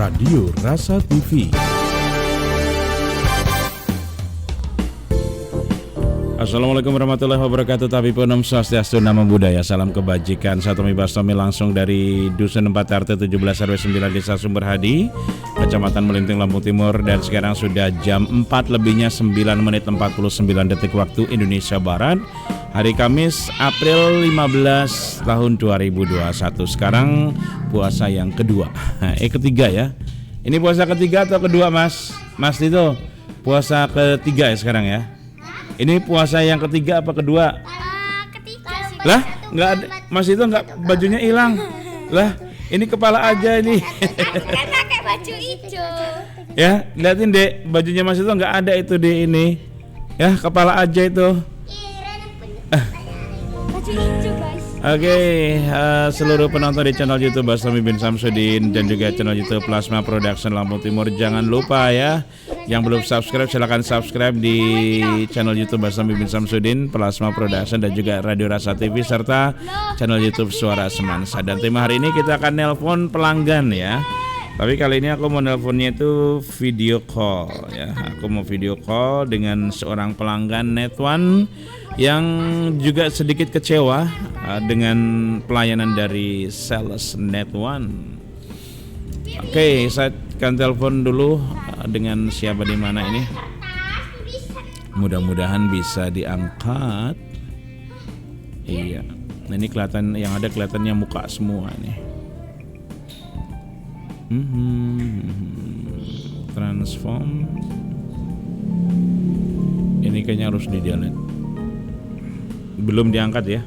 Radio Rasa TV. Assalamualaikum warahmatullahi wabarakatuh. Tapi Om Swastiastu, Namo Buddhaya, salam kebajikan. Satomi Bastomi langsung dari Dusun 4 RT 17 RW 9 Desa Sumberhadi, Kecamatan Melinting, Lampung Timur. Dan sekarang sudah jam 4 lebihnya 9 menit 49 detik waktu Indonesia Barat. Hari Kamis, April 15 tahun 2021. Sekarang puasa yang kedua. Ketiga ya. Ini puasa ketiga atau kedua, Mas? Mas itu puasa ketiga ya sekarang ya. Ini puasa yang ketiga apa kedua? Ketiga sih. Lah, nggak ada. Mas itu nggak, bajunya hilang. Lah, ini kepala aja ini. Kan pakai baju hijau. Ya, liatin deh, bajunya Mas itu nggak ada itu di ini. Ya, kepala aja itu. Baju hijau, guys. Oke, seluruh penonton di channel YouTube Bastomi bin Samsudin dan juga channel YouTube Plasma Production Lampung Timur, jangan lupa ya, yang belum subscribe silahkan subscribe di channel YouTube Bastomi bin Samsudin, Plasma Production dan juga Radio Rasa TV serta channel YouTube Suara Semansa. Dan tema hari ini kita akan nelpon pelanggan ya. Tapi kali ini aku mau nelponnya itu video call ya. Aku mau video call dengan seorang pelanggan Net One yang juga sedikit kecewa dengan pelayanan dari sales Net One. Oke, saya akan telepon dulu dengan siapa di mana ini. Mudah-mudahan bisa diangkat. Iya. Nah, ini kelihatan, yang ada kelihatannya muka semua nih. Transform. Ini kayaknya harus di-delete. Belum diangkat ya.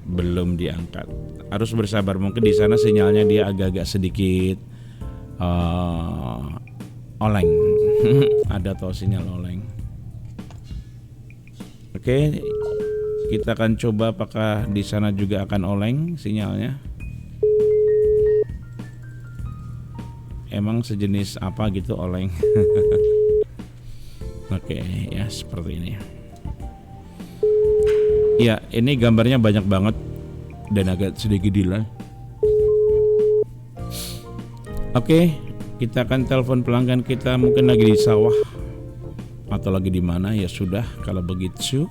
Belum diangkat. Harus bersabar, mungkin di sana sinyalnya dia agak-agak sedikit oleng. Ada toh sinyal oleng. Oke, kita akan coba apakah di sana juga akan oleng sinyalnya. Emang sejenis apa gitu oleng. Oke, ya seperti ini. Ya, ini gambarnya banyak banget dan agak sedikit delay. Oke, kita akan telepon pelanggan kita, mungkin lagi di sawah atau lagi di mana. Ya sudah, kalau begitu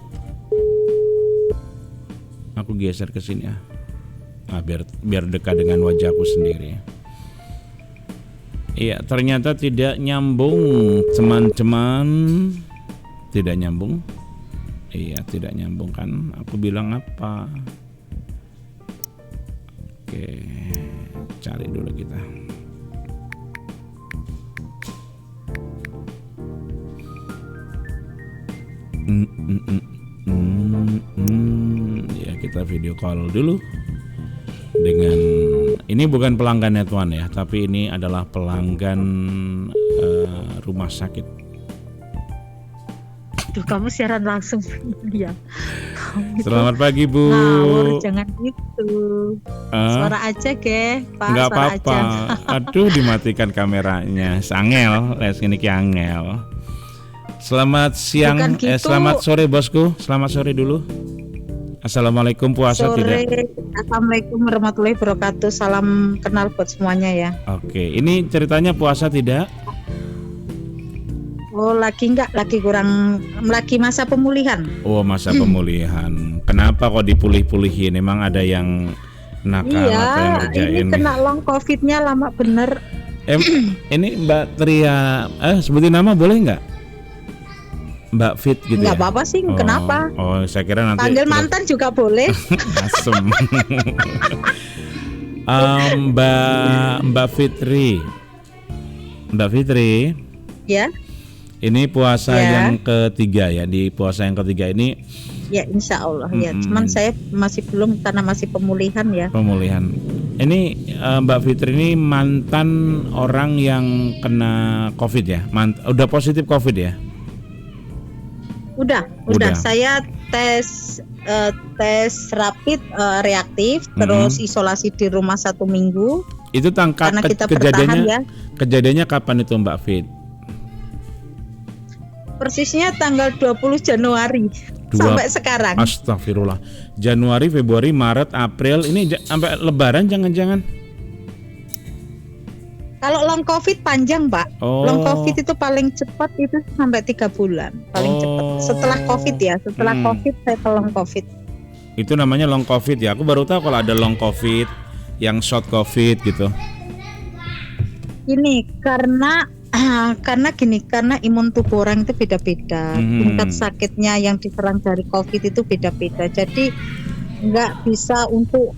aku geser ke sini ya. Biar dekat dengan wajahku sendiri. Iya, ternyata tidak nyambung, teman-teman. Tidak nyambung. Iya, tidak nyambung kan. Aku bilang apa? Oke, cari dulu kita. Ya, kita video call dulu dengan, ini bukan pelanggan Net One ya, tapi ini adalah pelanggan rumah sakit. Tuh, kamu siaran langsung ya. Selamat pagi Bu. Ngawur, jangan gitu. Suara aja ke Pak. Nggak apa-apa. Aduh, dimatikan kameranya. Sangel, ini ki angel. Selamat siang, gitu. Selamat sore bosku. Selamat sore dulu. Assalamualaikum, puasa sore. Tidak? Assalamualaikum warahmatullahi wabarakatuh. Salam kenal buat semuanya ya. Oke, ini ceritanya puasa tidak? Oh, lagi enggak, lagi kurang, lagi masa pemulihan. Oh, masa pemulihan. Kenapa kok dipulih-pulihin? Emang ada yang nakal iya, atau yang ngerjain? Ini kena long COVID-nya lama bener. Ini Mbak Tria, sebutin nama boleh nggak? Mbak Fit gitu. Nggak ya? apa-apa sih, kenapa? Oh, saya kira nanti panggil mantan juga boleh. Asem. Mbak Fitri. Mbak Fitri. Ya. Ini puasa yang ketiga ya. Di puasa yang ketiga ini. Ya, insya Allah ya. Cuman saya masih belum karena masih pemulihan ya. Pemulihan. Ini Mbak Fitri ini mantan orang yang kena COVID ya. Udah positif COVID ya? Udah. Saya tes rapid reaktif, terus isolasi di rumah 1 minggu. Itu karena kita kejadiannya ya. Kejadiannya kapan itu Mbak Fit? Persisnya tanggal 20 Januari sampai sekarang. Astagfirullah. Januari, Februari, Maret, April, ini sampai Lebaran jangan-jangan? Kalau long COVID panjang, Pak. Oh. Long COVID itu paling cepat itu sampai 3 bulan, paling cepat. Setelah COVID ya, setelah COVID saya ke long COVID. Itu namanya long COVID ya. Aku baru tahu kalau ada long COVID, yang short COVID gitu. Ini karena karena imun tubuh orang itu beda-beda. Tingkat sakitnya yang diserang dari COVID itu beda-beda. Jadi nggak bisa untuk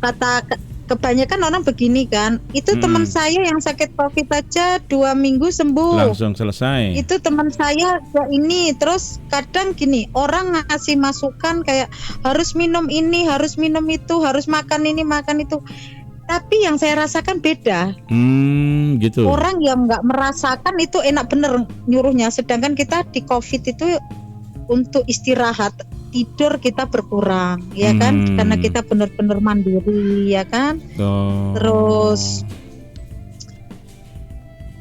kebanyakan orang begini kan. Itu teman saya yang sakit COVID aja 2 minggu sembuh. Langsung selesai. Itu teman saya ya ini. Terus kadang gini, orang ngasih masukan kayak harus minum ini, harus minum itu, harus makan ini, makan itu. Tapi yang saya rasakan beda. Gitu. Orang yang nggak merasakan itu enak bener nyuruhnya. Sedangkan kita di COVID itu untuk istirahat, tidur kita berkurang, ya kan? Karena kita benar-benar mandiri, ya kan? Terus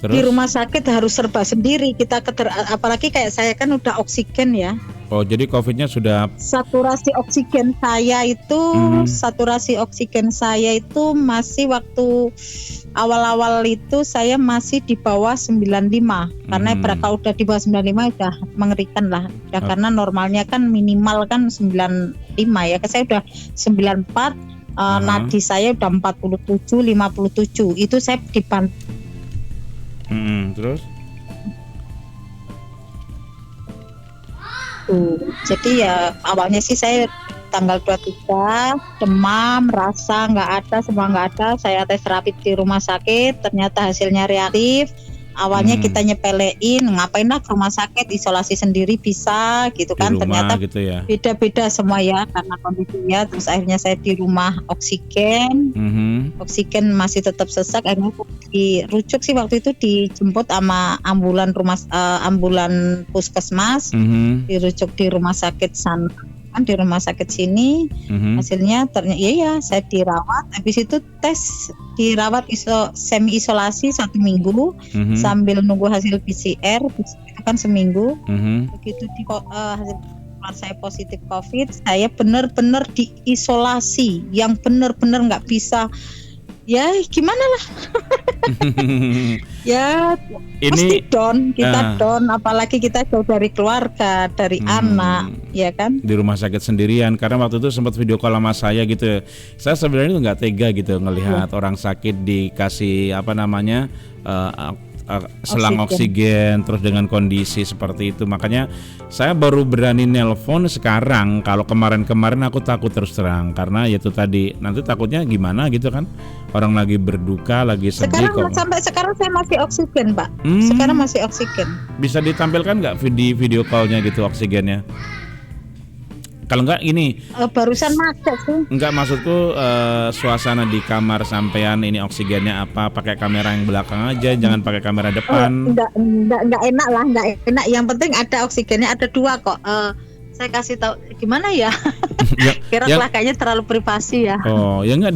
di rumah sakit harus serba sendiri. Kita apalagi kayak saya kan udah oksigen ya. Oh, jadi COVID-nya sudah Saturasi oksigen saya itu masih waktu awal-awal itu saya masih di bawah 95. Karena kalau udah di bawah 95 udah mengerikan lah. Karena normalnya kan minimal kan 95 ya. Saya udah 94, nadi saya udah 47, 57. Itu saya dibantu. Terus? Jadi ya awalnya sih saya tanggal 23 demam, rasa nggak ada, semua nggak ada. Saya tes rapid di rumah sakit, ternyata hasilnya reaktif. Awalnya kita nyepelein, ngapain lah ke rumah sakit, isolasi sendiri bisa gitu kan. Ternyata gitu ya. beda-beda semua ya karena kondisinya. Terus akhirnya saya di rumah oksigen, oksigen masih tetap sesak. Akhirnya dirujuk sih waktu itu, dijemput sama ambulan puskesmas, dirujuk di rumah sakit sana. Kan di rumah sakit sini hasilnya ternyata ya saya dirawat, habis itu tes dirawat semi isolasi 1 minggu sambil nunggu hasil PCR itu kan seminggu. Begitu hasil saya positif COVID, saya benar-benar diisolasi yang benar-benar nggak bisa. Ya gimana lah. Ya pasti kita down, apalagi kita jauh dari keluarga, dari anak, ya kan. Di rumah sakit sendirian, karena waktu itu sempat video call sama saya gitu. Saya sebenarnya nggak tega gitu ngelihat orang sakit dikasih selang oksigen terus dengan kondisi seperti itu. Makanya saya baru berani nelpon sekarang. Kalau kemarin-kemarin aku takut terus terang, karena ya itu tadi, nanti takutnya gimana gitu kan, orang lagi berduka, lagi sedih. Sampai sekarang saya masih oksigen, Pak. Sekarang masih oksigen. Bisa ditampilkan nggak video callnya gitu oksigennya? Kalau enggak ini barusan macet sih. Enggak, maksudku suasana di kamar sampean ini oksigennya apa? Pakai kamera yang belakang aja, jangan pakai kamera depan. Enggak enak lah, enggak enak. Yang penting ada oksigennya, ada 2 kok. Saya kasih tahu gimana ya? Kira-kira kayaknya terlalu privasi ya. Oh, ya enggak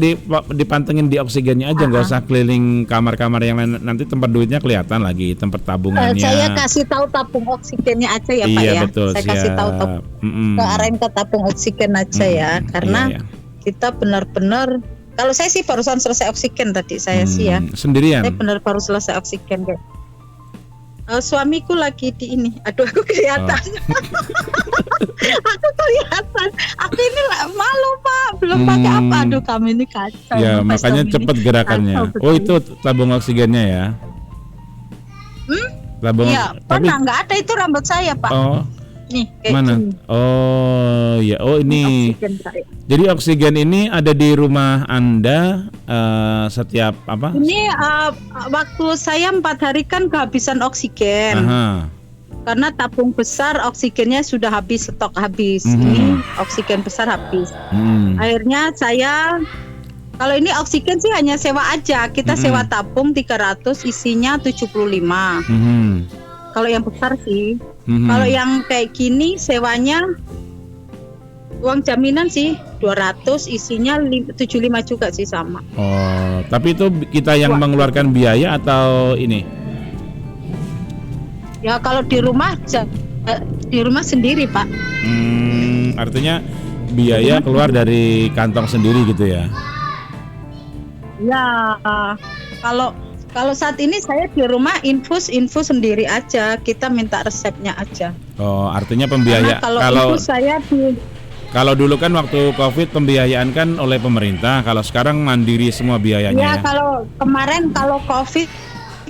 dipantengin di oksigennya aja, enggak usah keliling kamar-kamar yang lain, nanti tempat duitnya kelihatan lagi, tempat tabungannya. Saya kasih tahu tabung oksigennya aja ya, Pak ya. Betul, saya kasih tahu arahin ke tabung oksigen aja ya, karena kita benar-benar, kalau saya sih barusan selesai oksigen tadi saya sih ya. Sendirian. Saya benar baru selesai oksigen kayak. Suamiku lagi di ini. Aduh, aku kelihatan. Aku kelihatan. Aku ini malu, Pak. Belum pakai apa. Aduh, kami ini kacau. Ya, makanya cepat gerakannya. Kacau, itu tabung oksigennya ya. Tabung. Iya, pernah nggak ada itu rambut saya, Pak. Oh. Nih, kayak mana? gini. Oh, ya. Oh, ini. Oksigen saya. Jadi oksigen ini ada di rumah Anda setiap apa? Ini waktu saya 4 hari kan kehabisan oksigen. Karena tabung besar oksigennya sudah habis, stok habis. Ini oksigen besar habis. Akhirnya saya, kalau ini oksigen sih hanya sewa aja. Kita sewa tabung 300, isinya 75. Kalau yang besar sih. Kalau yang kayak gini sewanya uang jaminan sih 200, isinya 75 juga sih sama. Oh, tapi itu kita yang mengeluarkan biaya atau ini? Ya kalau di rumah sendiri, Pak. Artinya biaya keluar dari kantong sendiri gitu ya? Ya, Kalau saat ini saya di rumah infus sendiri aja. Kita minta resepnya aja. Oh, artinya Karena pembiaya kalau infus saya di kalau dulu kan waktu Covid pembiayaan kan oleh pemerintah, kalau sekarang mandiri semua biayanya ya ya. kalau kemarin kalau COVID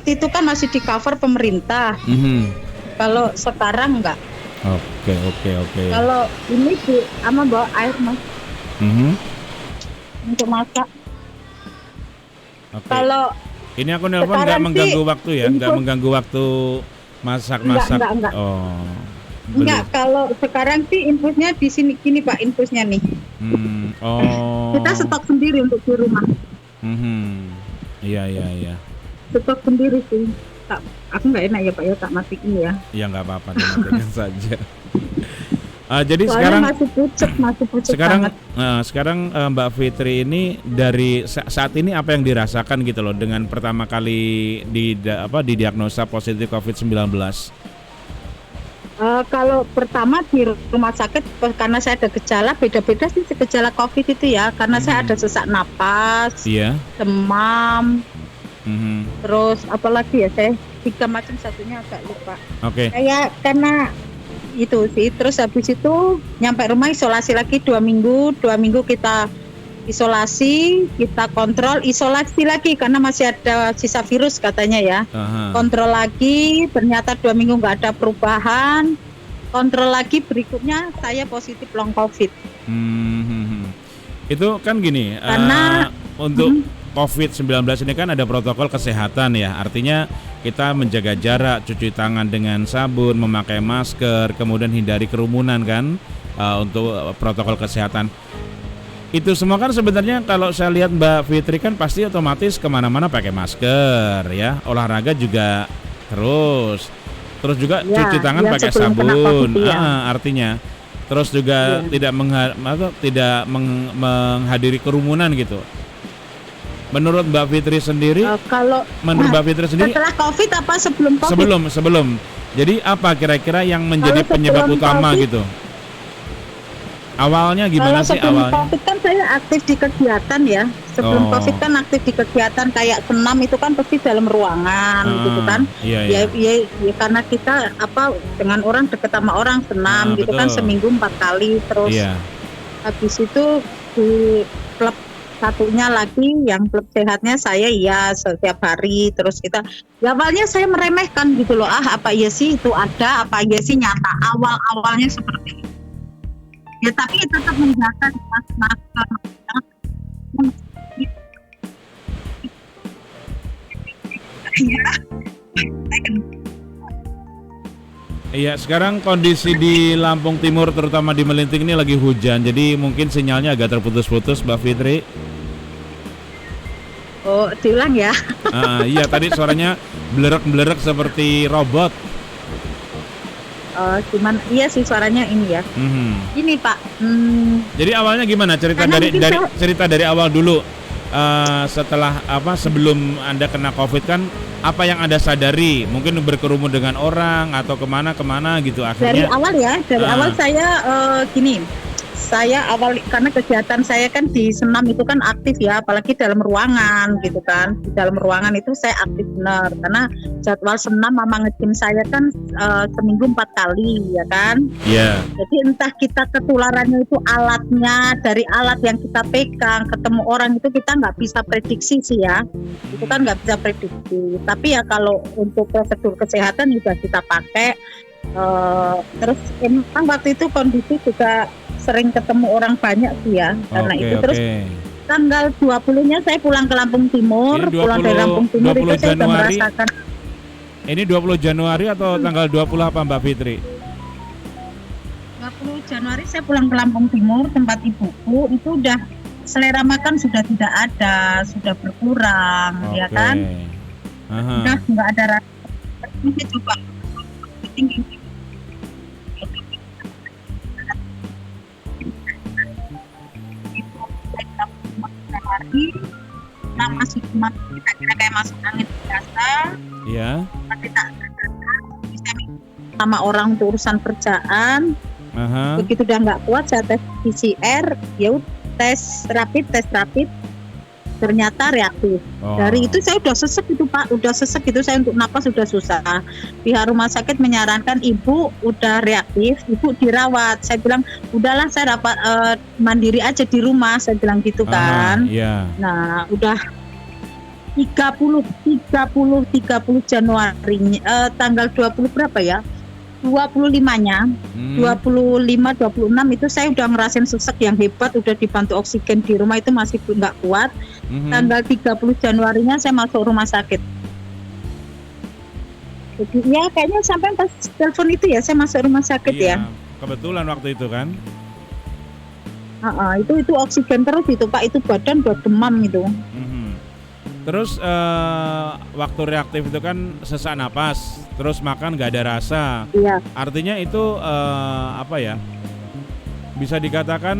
itu kan masih di cover pemerintah. Mhm. Kalau sekarang enggak. Oke. Kalau ini sama bawa air mas Mhm. untuk masak. Oke. Kalau Ini aku nelpon nggak sekarang mengganggu sih waktu ya, nggak infus- mengganggu waktu masak-masak. Enggak. Oh, Enggak, belum. kalau sekarang sih infusnya di sini gini Pak, infusnya nih. Oh. Kita stok sendiri untuk di rumah. Mhm. Iya. Stok sendiri sih. Aku nggak enak ya Pak ya, tak matiin ya. Ya nggak apa-apa, dimatikan saja. Jadi Soalnya sekarang masih pucet sekarang banget. sekarang Mbak Fitri ini dari saat ini apa yang dirasakan gitu loh dengan pertama kali didiagnosa positif COVID-19? Kalau pertama di rumah sakit karena saya ada gejala beda-beda sih gejala COVID itu ya, karena saya ada sesak napas, Iya. demam, Mhm. terus apalagi ya saya 3 macam, satunya agak lupa. Oke. Kayak karena itu sih, terus habis itu nyampe rumah isolasi lagi 2 minggu kita isolasi, kita kontrol, isolasi lagi karena masih ada sisa virus katanya ya. Aha. Kontrol lagi, ternyata 2 minggu nggak ada perubahan, kontrol lagi, berikutnya saya positif long COVID. Itu kan gini, Karena untuk COVID-19 ini kan ada protokol kesehatan ya, artinya kita menjaga jarak, cuci tangan dengan sabun, memakai masker, kemudian hindari kerumunan kan, untuk protokol kesehatan. Itu semua kan sebenarnya kalau saya lihat Mbak Fitri kan pasti otomatis kemana-mana pakai masker ya, olahraga juga terus juga Ya, cuci tangan ya, pakai sebelum kena sabun, COVID, ya. artinya terus juga tidak menghadiri kerumunan gitu. Menurut Mbak Fitri sendiri, kalau setelah COVID apa sebelum COVID? sebelum. Jadi apa kira-kira yang menjadi Kalau penyebab sebelum utama COVID, gitu? Awalnya gimana Kalau sih sebelum awalnya? COVID kan saya aktif di kegiatan ya. Sebelum Oh. COVID kan aktif di kegiatan kayak senam itu kan pasti dalam ruangan gitu kan. Iya. Ya karena kita dengan orang deket sama orang senam gitu kan Betul. seminggu 4 kali, terus Iya. habis itu di klub satunya lagi yang klub sehatnya saya setiap hari, terus kita awalnya saya meremehkan gitu loh, apa iya sih itu ada, apa iya sih nyata, awalnya seperti itu. Ya tapi tetap menjaga masker. Iya, sekarang kondisi di Lampung Timur terutama di Melinting ini lagi hujan, jadi mungkin sinyalnya agak terputus-putus, Mbak Fitri. Oh, diulang ya. Iya, tadi suaranya belerek-belerek seperti robot. Cuman iya sih suaranya ini ya. Ini Pak. Jadi awalnya gimana? Cerita dari awal dulu. Setelah sebelum Anda kena COVID kan apa yang Anda sadari? Mungkin berkerumun dengan orang atau kemana gitu Dari akhirnya. awal saya gini. Saya karena kegiatan saya kan di senam itu kan aktif ya, apalagi dalam ruangan gitu kan. Di dalam ruangan itu saya aktif benar karena jadwal senam sama nge-gym saya kan seminggu 4 kali ya kan. Iya. Jadi entah kita ketularannya itu alatnya, dari alat yang kita pegang, ketemu orang itu kita nggak bisa prediksi sih ya. Itu kan nggak bisa prediksi. Tapi ya kalau untuk prosedur kesehatan juga kita pakai. Terus emang waktu itu kondisi juga sering ketemu orang banyak sih ya, karena itu terus tanggal 20-nya saya pulang ke Lampung Timur, Ini 20 pulang dari Lampung Timur itu saya sudah Januari. merasakan. Ini 20 Januari atau tanggal 20 apa Mbak Fitri? 20 Januari saya pulang ke Lampung Timur, tempat ibuku, itu udah selera makan sudah tidak ada, sudah berkurang, ya kan? Udah nggak ada rasa. Ini coba tinggi. Masuk kita kira kayak masuk angin biasa. Iya. Tapi tak sama orang untuk urusan kerjaan. Begitu udah nggak kuat saya tes PCR, tes rapid. ternyata reaktif. Oh. Dari itu saya udah sesek itu Pak, udah sesek itu, saya untuk napas sudah susah. Pihak rumah sakit menyarankan ibu udah reaktif, ibu dirawat. Saya bilang udahlah saya dapat mandiri aja di rumah, saya bilang gitu kan. Iya. Nah udah 30 Januari tanggal 20 berapa ya? 25-nya, 25-26 itu saya udah ngerasain sesek yang hebat, udah dibantu oksigen di rumah itu masih nggak kuat. Tanggal 30 Januarinya saya masuk rumah sakit. Jadi ya kayaknya sampai pas telepon itu ya saya masuk rumah sakit ya. Kebetulan waktu itu kan. Itu oksigen terus itu Pak, itu badan udah demam itu. Terus waktu reaktif itu kan sesak napas, terus makan nggak ada rasa. Iya. Artinya itu apa ya? Bisa dikatakan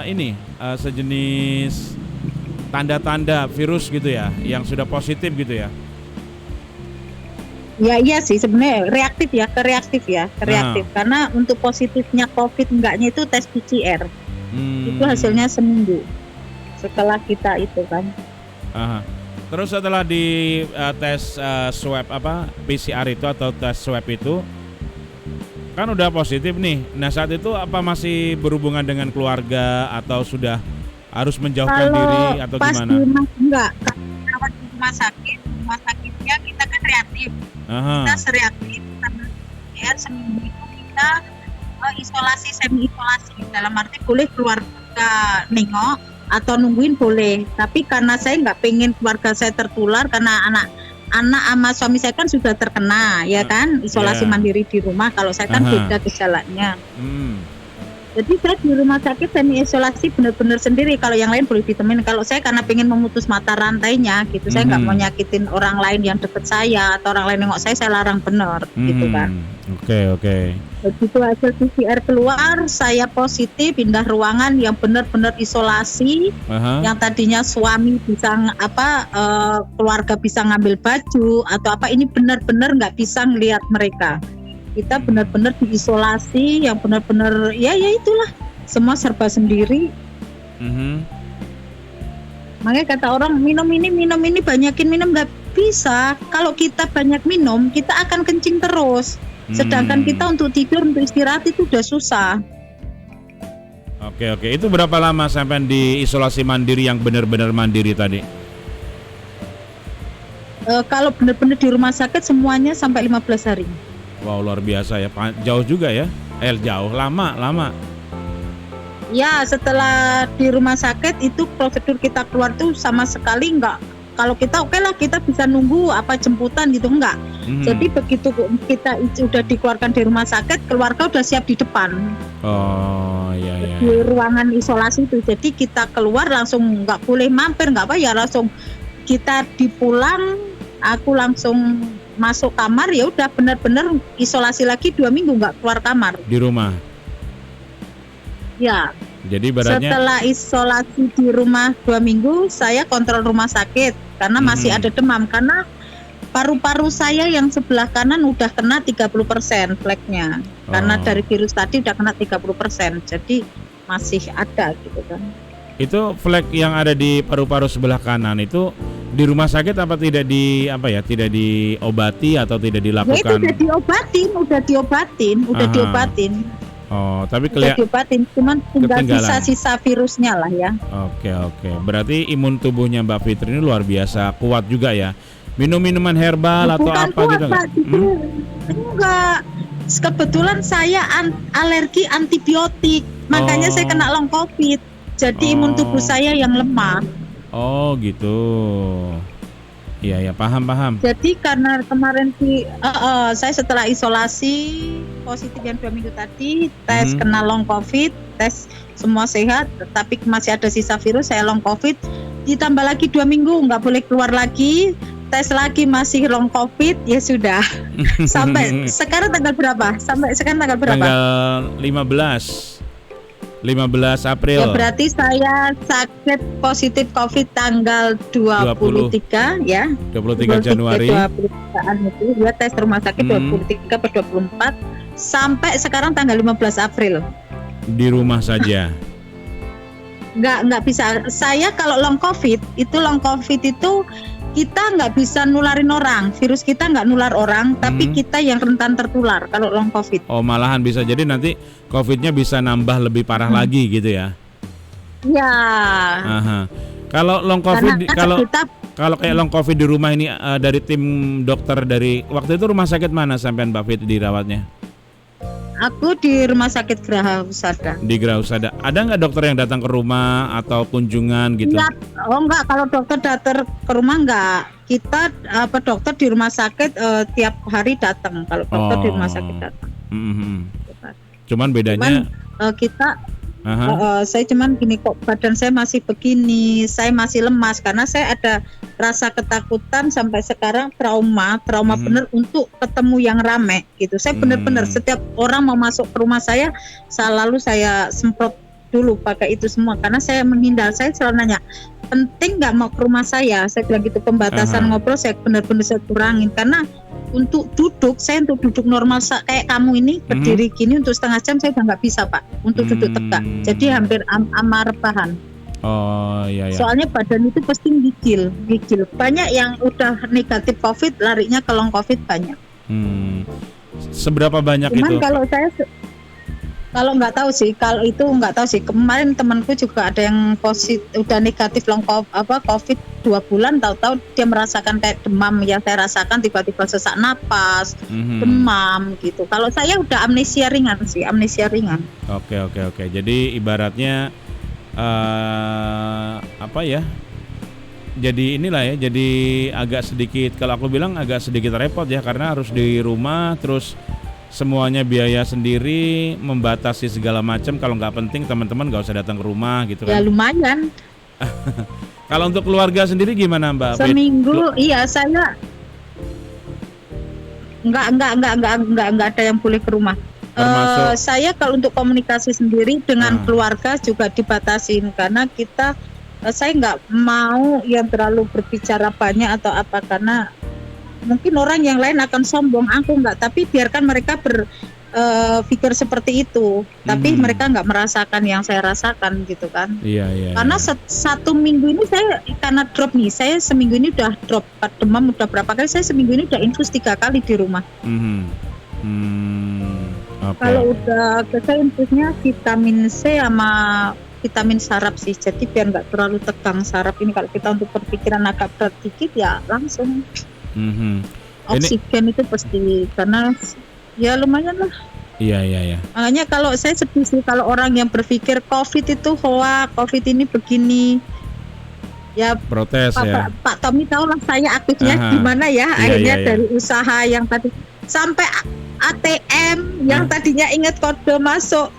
ini sejenis tanda-tanda virus gitu ya, yang sudah positif gitu ya? Ya iya sih sebenarnya reaktif ya, reaktif. Karena untuk positifnya COVID enggaknya itu tes PCR. Itu hasilnya seminggu setelah kita itu kan. Terus setelah di tes swab PCR itu atau tes swab itu kan udah positif nih. Nah saat itu apa masih berhubungan dengan keluarga atau sudah harus menjauhkan diri atau gimana? Enggak, kalau di rumah sakitnya kita kan reaktif. Kita reaktif karena PCR seminggu itu kita isolasi semi isolasi, dalam arti boleh keluarga nengok atau nungguin boleh, tapi karena saya nggak pengen keluarga saya tertular karena anak sama suami saya kan sudah terkena ya kan, isolasi mandiri di rumah. Kalau saya kan beda gejalanya. Jadi saya di rumah sakit semi isolasi benar-benar sendiri. Kalau yang lain boleh ditemenin. Kalau saya karena pengen memutus mata rantainya gitu, saya nggak mau nyakitin orang lain yang deket saya atau orang lain nengok saya larang bener gitu kan. Oke. Begitu hasil PCR keluar, saya positif, pindah ruangan yang benar-benar isolasi. Yang tadinya suami bisa keluarga bisa ngambil baju atau apa, ini benar-benar nggak bisa ngelihat mereka. Kita benar-benar diisolasi, yang benar-benar ya itulah, semua serba sendiri. Makanya kata orang minum ini banyakin minum, nggak bisa. Kalau kita banyak minum, kita akan kencing terus. Sedangkan kita untuk tidur, untuk istirahat itu udah susah. Oke. Itu berapa lama sampai di isolasi mandiri yang benar-benar mandiri tadi? Kalau benar-benar di rumah sakit semuanya sampai 15 hari. Wow, luar biasa ya. Jauh juga ya. Jauh, lama. Ya, setelah di rumah sakit itu prosedur kita keluar tuh sama sekali enggak. Kalau kita oke lah, kita bisa nunggu jemputan gitu, enggak. Jadi begitu kita udah dikeluarkan di rumah sakit, keluarga udah siap di depan. Oh iya. Di ruangan isolasi itu. Jadi kita keluar langsung nggak boleh mampir, nggak apa ya, langsung kita dipulang, aku langsung masuk kamar, ya udah benar-benar isolasi lagi 2 minggu nggak keluar kamar. Di rumah. Ya. Jadi badannya setelah isolasi di rumah 2 minggu, saya kontrol rumah sakit karena masih ada demam, karena paru-paru saya yang sebelah kanan udah kena 30% fleknya. Karena dari virus tadi udah kena 30%. Jadi masih ada gitu kan. Itu flek yang ada di paru-paru sebelah kanan itu di rumah sakit apa tidak diobati atau tidak dilakukan? Ya itu udah diobatin. Oh, tapi kelihatan cuman tinggal sisa-sisa virusnya lah ya. Oke. Berarti imun tubuhnya Mbak Fitri ini luar biasa kuat juga ya. Minum minuman herbal atau apa gitu nggak? Enggak. Kebetulan saya alergi antibiotik, makanya saya kena long COVID. Jadi imun tubuh saya yang lemah. Oh gitu. Iya, paham. Jadi karena kemarin saya setelah isolasi positif yang 2 minggu tadi, tes kena long COVID, tes semua sehat, tapi masih ada sisa virus, saya long COVID. Ditambah lagi 2 minggu nggak boleh keluar lagi, tes lagi masih long COVID, ya sudah. Sampai sekarang tanggal berapa? Tanggal 15 April. Ya berarti saya sakit positif COVID tanggal 23 ya. 23 Januari. 23-an itu ya, tes rumah sakit 23/24 sampai sekarang tanggal 15 April. Di rumah saja. nggak bisa. Saya kalau long covid itu kita nggak bisa nularin orang. Virus kita nggak nular orang, tapi kita yang rentan tertular kalau long covid. Oh, malahan bisa jadi nanti COVID-nya bisa nambah lebih parah lagi gitu ya? Ya. Aha. Kalau long COVID, kalau kayak long COVID di rumah ini dari tim dokter dari waktu itu rumah sakit mana sampean Mbak Fit dirawatnya? Aku di Rumah Sakit Graha Husada. Di Graha Husada. Ada nggak dokter yang datang ke rumah atau kunjungan gitu? Ya, enggak, kalau dokter datang ke rumah enggak. Kita dokter di rumah sakit tiap hari datang. Kalau dokter di rumah sakit datang. Cuman bedanya kita saya cuman gini kok, badan saya masih begini, saya masih lemas karena saya ada rasa ketakutan sampai sekarang, trauma bener untuk ketemu yang rame gitu. Saya bener-bener setiap orang mau masuk ke rumah saya selalu saya semprot dulu pakai itu semua karena saya menghindar. Saya selalu nanya, penting nggak mau ke rumah saya bilang gitu. Pembatasan ngobrol saya benar-benar saya kurangin karena untuk duduk normal kayak kamu ini berdiri gini untuk setengah jam saya udah nggak bisa Pak untuk duduk tegak, jadi hampir amar rebahan. Oh iya. Soalnya badan itu pasti gigil. Banyak yang udah negatif COVID larinya ke long COVID banyak. Seberapa banyak cuman itu? Kalau nggak tahu sih, kalau itu nggak tahu sih. Kemarin temanku juga ada yang positif, udah negatif long COVID 2 bulan, tahu-tahu dia merasakan kayak demam yang saya rasakan, tiba-tiba sesak napas, demam gitu. Kalau saya udah amnesia ringan. Oke. Jadi ibaratnya apa ya? Jadi inilah ya, jadi agak sedikit, kalau aku bilang agak sedikit repot ya, karena harus di rumah terus semuanya biaya sendiri, membatasi segala macam. Kalau nggak penting teman-teman nggak usah datang ke rumah gitu kan. Ya lumayan. Kalau untuk keluarga sendiri gimana Mbak? Seminggu iya saya nggak ada yang boleh ke rumah. Saya kalau untuk komunikasi sendiri dengan keluarga juga dibatasin karena saya nggak mau yang terlalu berbicara banyak atau apa, karena mungkin orang yang lain akan sombong, aku enggak, tapi biarkan mereka berpikir seperti itu, tapi mereka enggak merasakan yang saya rasakan gitu kan. Iya. Karena satu minggu ini saya karena drop nih, saya seminggu ini udah drop demam udah berapa kali, saya seminggu ini udah infus 3 kali di rumah. Okay. Kalau udah saya infusnya vitamin C sama vitamin saraf sih, jadi biar nggak terlalu tegang saraf ini. Kalau kita untuk berpikiran agak berat dikit ya langsung. Oksigen itu pasti, karena ya lumayan lah. Iya. Makanya kalau saya sedih sih kalau orang yang berpikir COVID itu hoax, COVID ini begini. Ya protes ya. Pak Tommy tahu lah saya aktifnya gimana ya. Akhirnya dari usaha yang tadi sampai ATM yang tadinya ingat kode masuk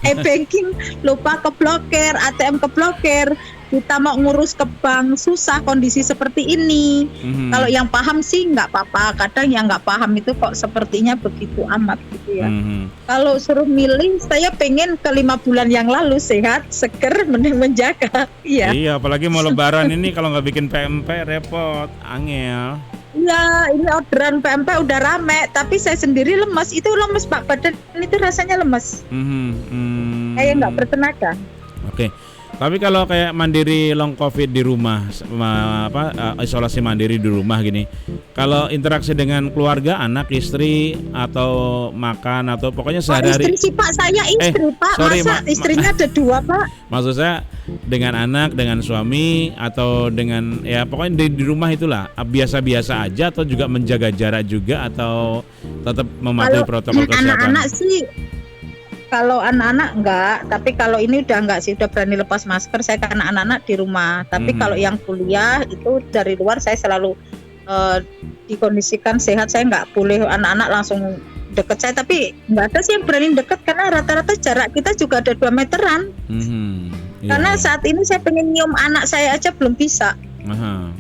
e-banking lupa keblokir, ATM keblokir. Kita mau ngurus ke bank susah kondisi seperti ini. Kalau yang paham sih nggak apa-apa. Kadang yang nggak paham itu kok sepertinya begitu amat gitu ya. Kalau suruh milih, saya pengen ke 5 bulan yang lalu sehat, seger, mending menjaga. Iya, apalagi mau lebaran ini kalau nggak bikin PMP repot, angel. Iya, ini orderan PMP udah rame, tapi saya sendiri lemas. Itu lemas Pak, badan itu rasanya lemas. Kayak nggak bertenaga. Oke. Tapi kalau kayak mandiri long COVID di rumah, isolasi mandiri di rumah gini, kalau interaksi dengan keluarga, anak, istri, atau makan atau pokoknya sehari-hari. Istri sih Pak, saya istri Pak. Sorry, masa istrinya ada 2 Pak? Maksud saya dengan anak, dengan suami, atau dengan ya pokoknya di rumah itulah biasa-biasa aja, atau juga menjaga jarak juga, atau tetap mematuhi protokol kesehatan. Anak-anak sih. Kalau anak-anak enggak, tapi kalau ini udah enggak sih, udah berani lepas masker saya karena anak-anak di rumah. Tapi kalau yang kuliah itu dari luar saya selalu dikondisikan sehat, saya enggak boleh anak-anak langsung deket saya, tapi enggak ada sih yang berani deket karena rata-rata jarak kita juga ada 2 meteran. Karena saat ini saya pengen nyium anak saya aja belum bisa.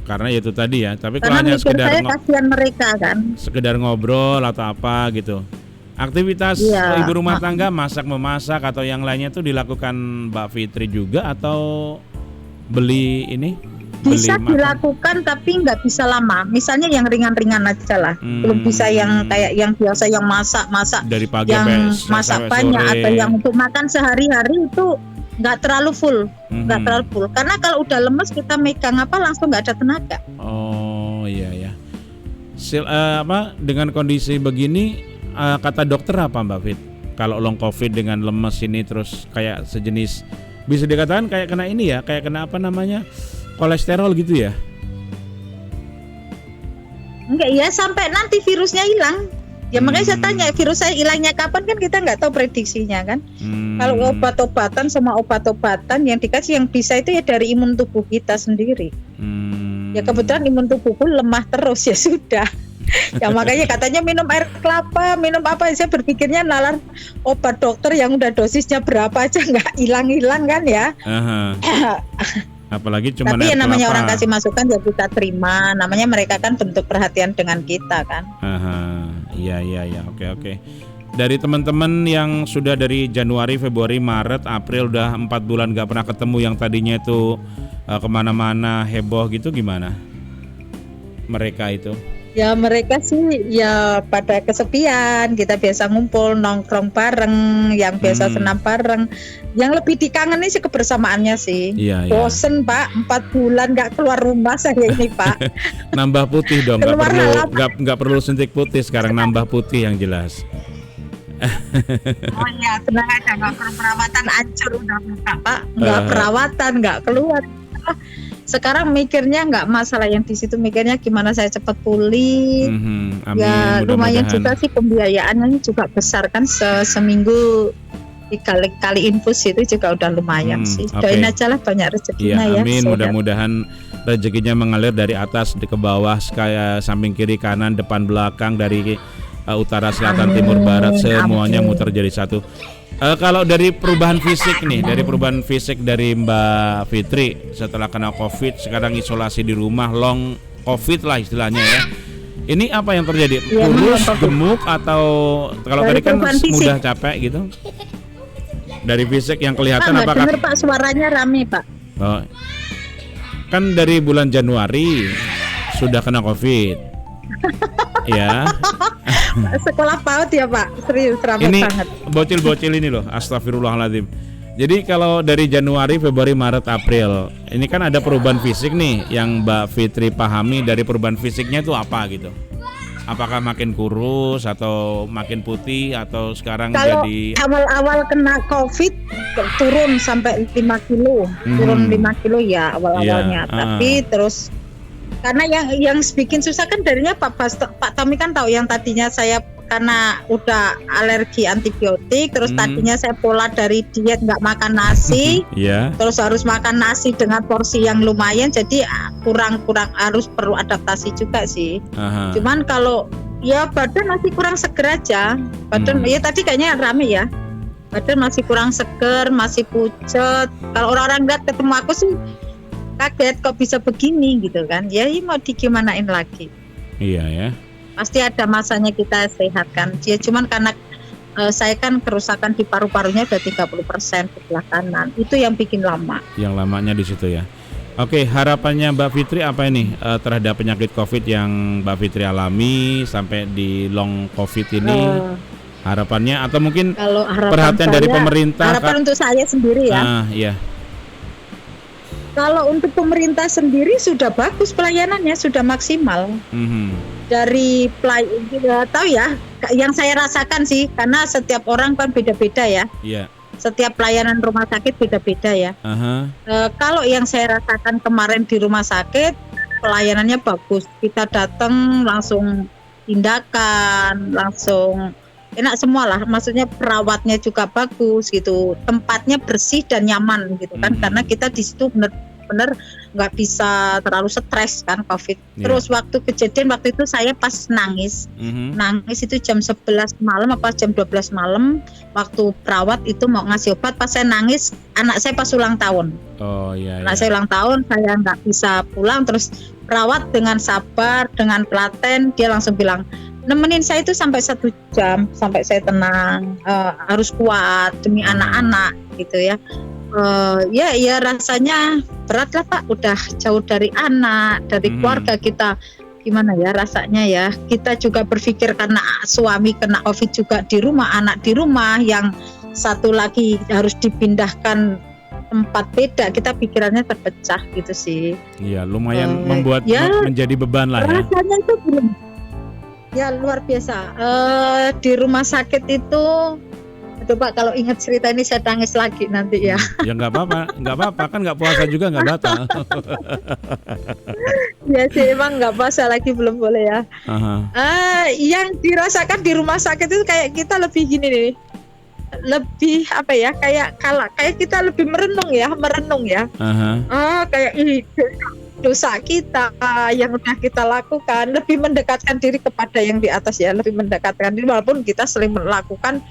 Karena itu tadi ya, tapi karena kalau hanya sekedar kasihan mereka kan. Sekedar ngobrol atau apa gitu. Aktivitas ibu rumah tangga, memasak atau yang lainnya itu dilakukan Mbak Fitri juga atau beli ini? Bisa dilakukan tapi nggak bisa lama. Misalnya yang ringan-ringan aja lah. Belum bisa yang kayak yang biasa yang masak dari pagi yang masak banyak sore. Atau yang untuk makan sehari-hari itu nggak terlalu full, nggak terlalu full. Karena kalau udah lemes kita megang apa langsung nggak ada tenaga. Oh iya ya. Dengan kondisi begini kata dokter apa Mbak Fit? Kalau long COVID dengan lemes ini terus kayak sejenis bisa dikatakan kayak kena ini ya, kayak kena apa namanya kolesterol gitu ya? Enggak ya, sampai nanti virusnya hilang. Ya makanya saya tanya virus saya hilangnya kapan, kan kita nggak tahu prediksinya kan. Kalau obat-obatan sama obat-obatan yang dikasih yang bisa itu ya dari imun tubuh kita sendiri. Ya kebetulan imun tubuhku lemah terus ya sudah. Ya makanya katanya minum air kelapa, minum apa, saya berpikirnya nalar obat dokter yang udah dosisnya berapa aja nggak hilang-hilang kan ya. Apalagi cuma tapi ya namanya orang kasih masukan ya kita terima, namanya mereka kan bentuk perhatian dengan kita kan. Iya, oke. Dari teman-teman yang sudah dari Januari, Februari, Maret, April udah 4 bulan gak pernah ketemu, yang tadinya itu kemana-mana heboh gitu, gimana mereka itu? Ya mereka sih ya pada kesepian, kita biasa ngumpul nongkrong bareng, yang biasa senam bareng. Yang lebih dikangeni sih kebersamaannya sih. Iya. Bosen Pak, 4 bulan nggak keluar rumah saya ini Pak. Nambah putih dong, nggak perlu suntik putih sekarang, nambah putih yang jelas. Oh iya, tenang aja, nggak perlu perawatan, hancur udah muka Pak, nggak perawatan, nggak keluar. Sekarang mikirnya nggak masalah yang di situ, mikirnya gimana saya cepat pulih. Amin, ya lumayan juga sih, pembiayaannya juga besar kan, seminggu kali infus itu juga udah lumayan sih. Doain aja lah banyak rezekinya ya. Amin, mudah-mudahan rezekinya mengalir dari atas ke bawah, kayak samping kiri kanan depan belakang, dari utara selatan timur barat, semuanya muter jadi satu. Kalau dari perubahan fisik nih, dari Mbak Fitri setelah kena COVID, sekarang isolasi di rumah, long COVID lah istilahnya ya. Ini apa yang terjadi? Kurus, gemuk, atau kalau tadi kan mudah capek gitu? Dari fisik yang kelihatan Pak, apakah? Dengar Pak, suaranya rame Pak. Oh, kan dari bulan Januari sudah kena COVID, ya. Sekolah PAUD ya Pak, serius rame ini banget. Bocil-bocil ini loh, astagfirullahaladzim. Jadi kalau dari Januari, Februari, Maret, April, ini kan ada perubahan fisik nih yang Mbak Fitri pahami. Dari perubahan fisiknya itu apa gitu? Apakah makin kurus atau makin putih, atau sekarang kalau jadi awal-awal kena COVID turun sampai 5 kilo, turun 5 kilo ya awal-awalnya. Tapi terus karena yang bikin susah kan darinya Pak Tommy kan tahu, yang tadinya saya karena udah alergi antibiotik, terus tadinya saya pola dari diet nggak makan nasi, terus harus makan nasi dengan porsi yang lumayan, jadi kurang harus perlu adaptasi juga sih. Cuman kalau ya badan masih kurang seger aja, badan ya tadi kayaknya rame ya, badan masih kurang seger, masih pucet. Kalau orang-orang lihat ketemu aku sih kaget kok bisa begini gitu kan. Ya mau digimanain lagi. Iya ya. Pasti ada masanya kita sehatkan. Ya cuman karena saya kan kerusakan di paru-parunya udah 30% sebelah kanan. Itu yang bikin lama. Yang lamanya di situ ya. Oke, harapannya Mbak Fitri apa ini terhadap penyakit COVID yang Mbak Fitri alami sampai di long COVID ini? Harapannya atau mungkin perhatian dari pemerintah? Harapan untuk saya sendiri ya. Iya. Kalau untuk pemerintah sendiri sudah bagus pelayanannya, sudah maksimal. Dari tahu ya, yang saya rasakan sih, karena setiap orang kan beda-beda ya. Setiap pelayanan rumah sakit beda-beda ya. Kalau yang saya rasakan kemarin di rumah sakit, pelayanannya bagus. Kita datang langsung tindakan, langsung enak semua lah. Maksudnya perawatnya juga bagus gitu. Tempatnya bersih dan nyaman gitu kan. Karena kita di situ benar-benar nggak bisa terlalu stres kan COVID. Terus waktu kejadian waktu itu saya pas nangis itu jam 11 malam apa jam 12 malam, waktu perawat itu mau ngasih obat, pas saya nangis, anak saya pas ulang tahun. Anak saya ulang tahun, saya nggak bisa pulang, terus perawat dengan sabar, dengan telaten, dia langsung bilang nemenin saya itu sampai 1 jam sampai saya tenang, harus kuat demi anak-anak gitu ya. Ya rasanya berat lah Pak, udah jauh dari anak, dari keluarga kita, gimana ya rasanya ya. Kita juga berpikir karena suami kena COVID juga di rumah, anak di rumah, yang satu lagi harus dipindahkan tempat beda, kita pikirannya terpecah gitu sih. Iya, lumayan membuat ya, menjadi beban lah ya. Rasanya itu belum. Ya luar biasa. Di rumah sakit itu, coba kalau ingat cerita ini saya tangis lagi nanti ya. Ya nggak apa-apa kan nggak puasa juga nggak batal. Ya sih emang nggak puasa lagi belum boleh ya. Yang dirasakan di rumah sakit itu kayak kita lebih gini nih, lebih apa ya, kayak kita lebih merenung ya. Kayak dosa kita yang udah kita lakukan, lebih mendekatkan diri kepada yang di atas ya, lebih mendekatkan diri walaupun kita sering melakukan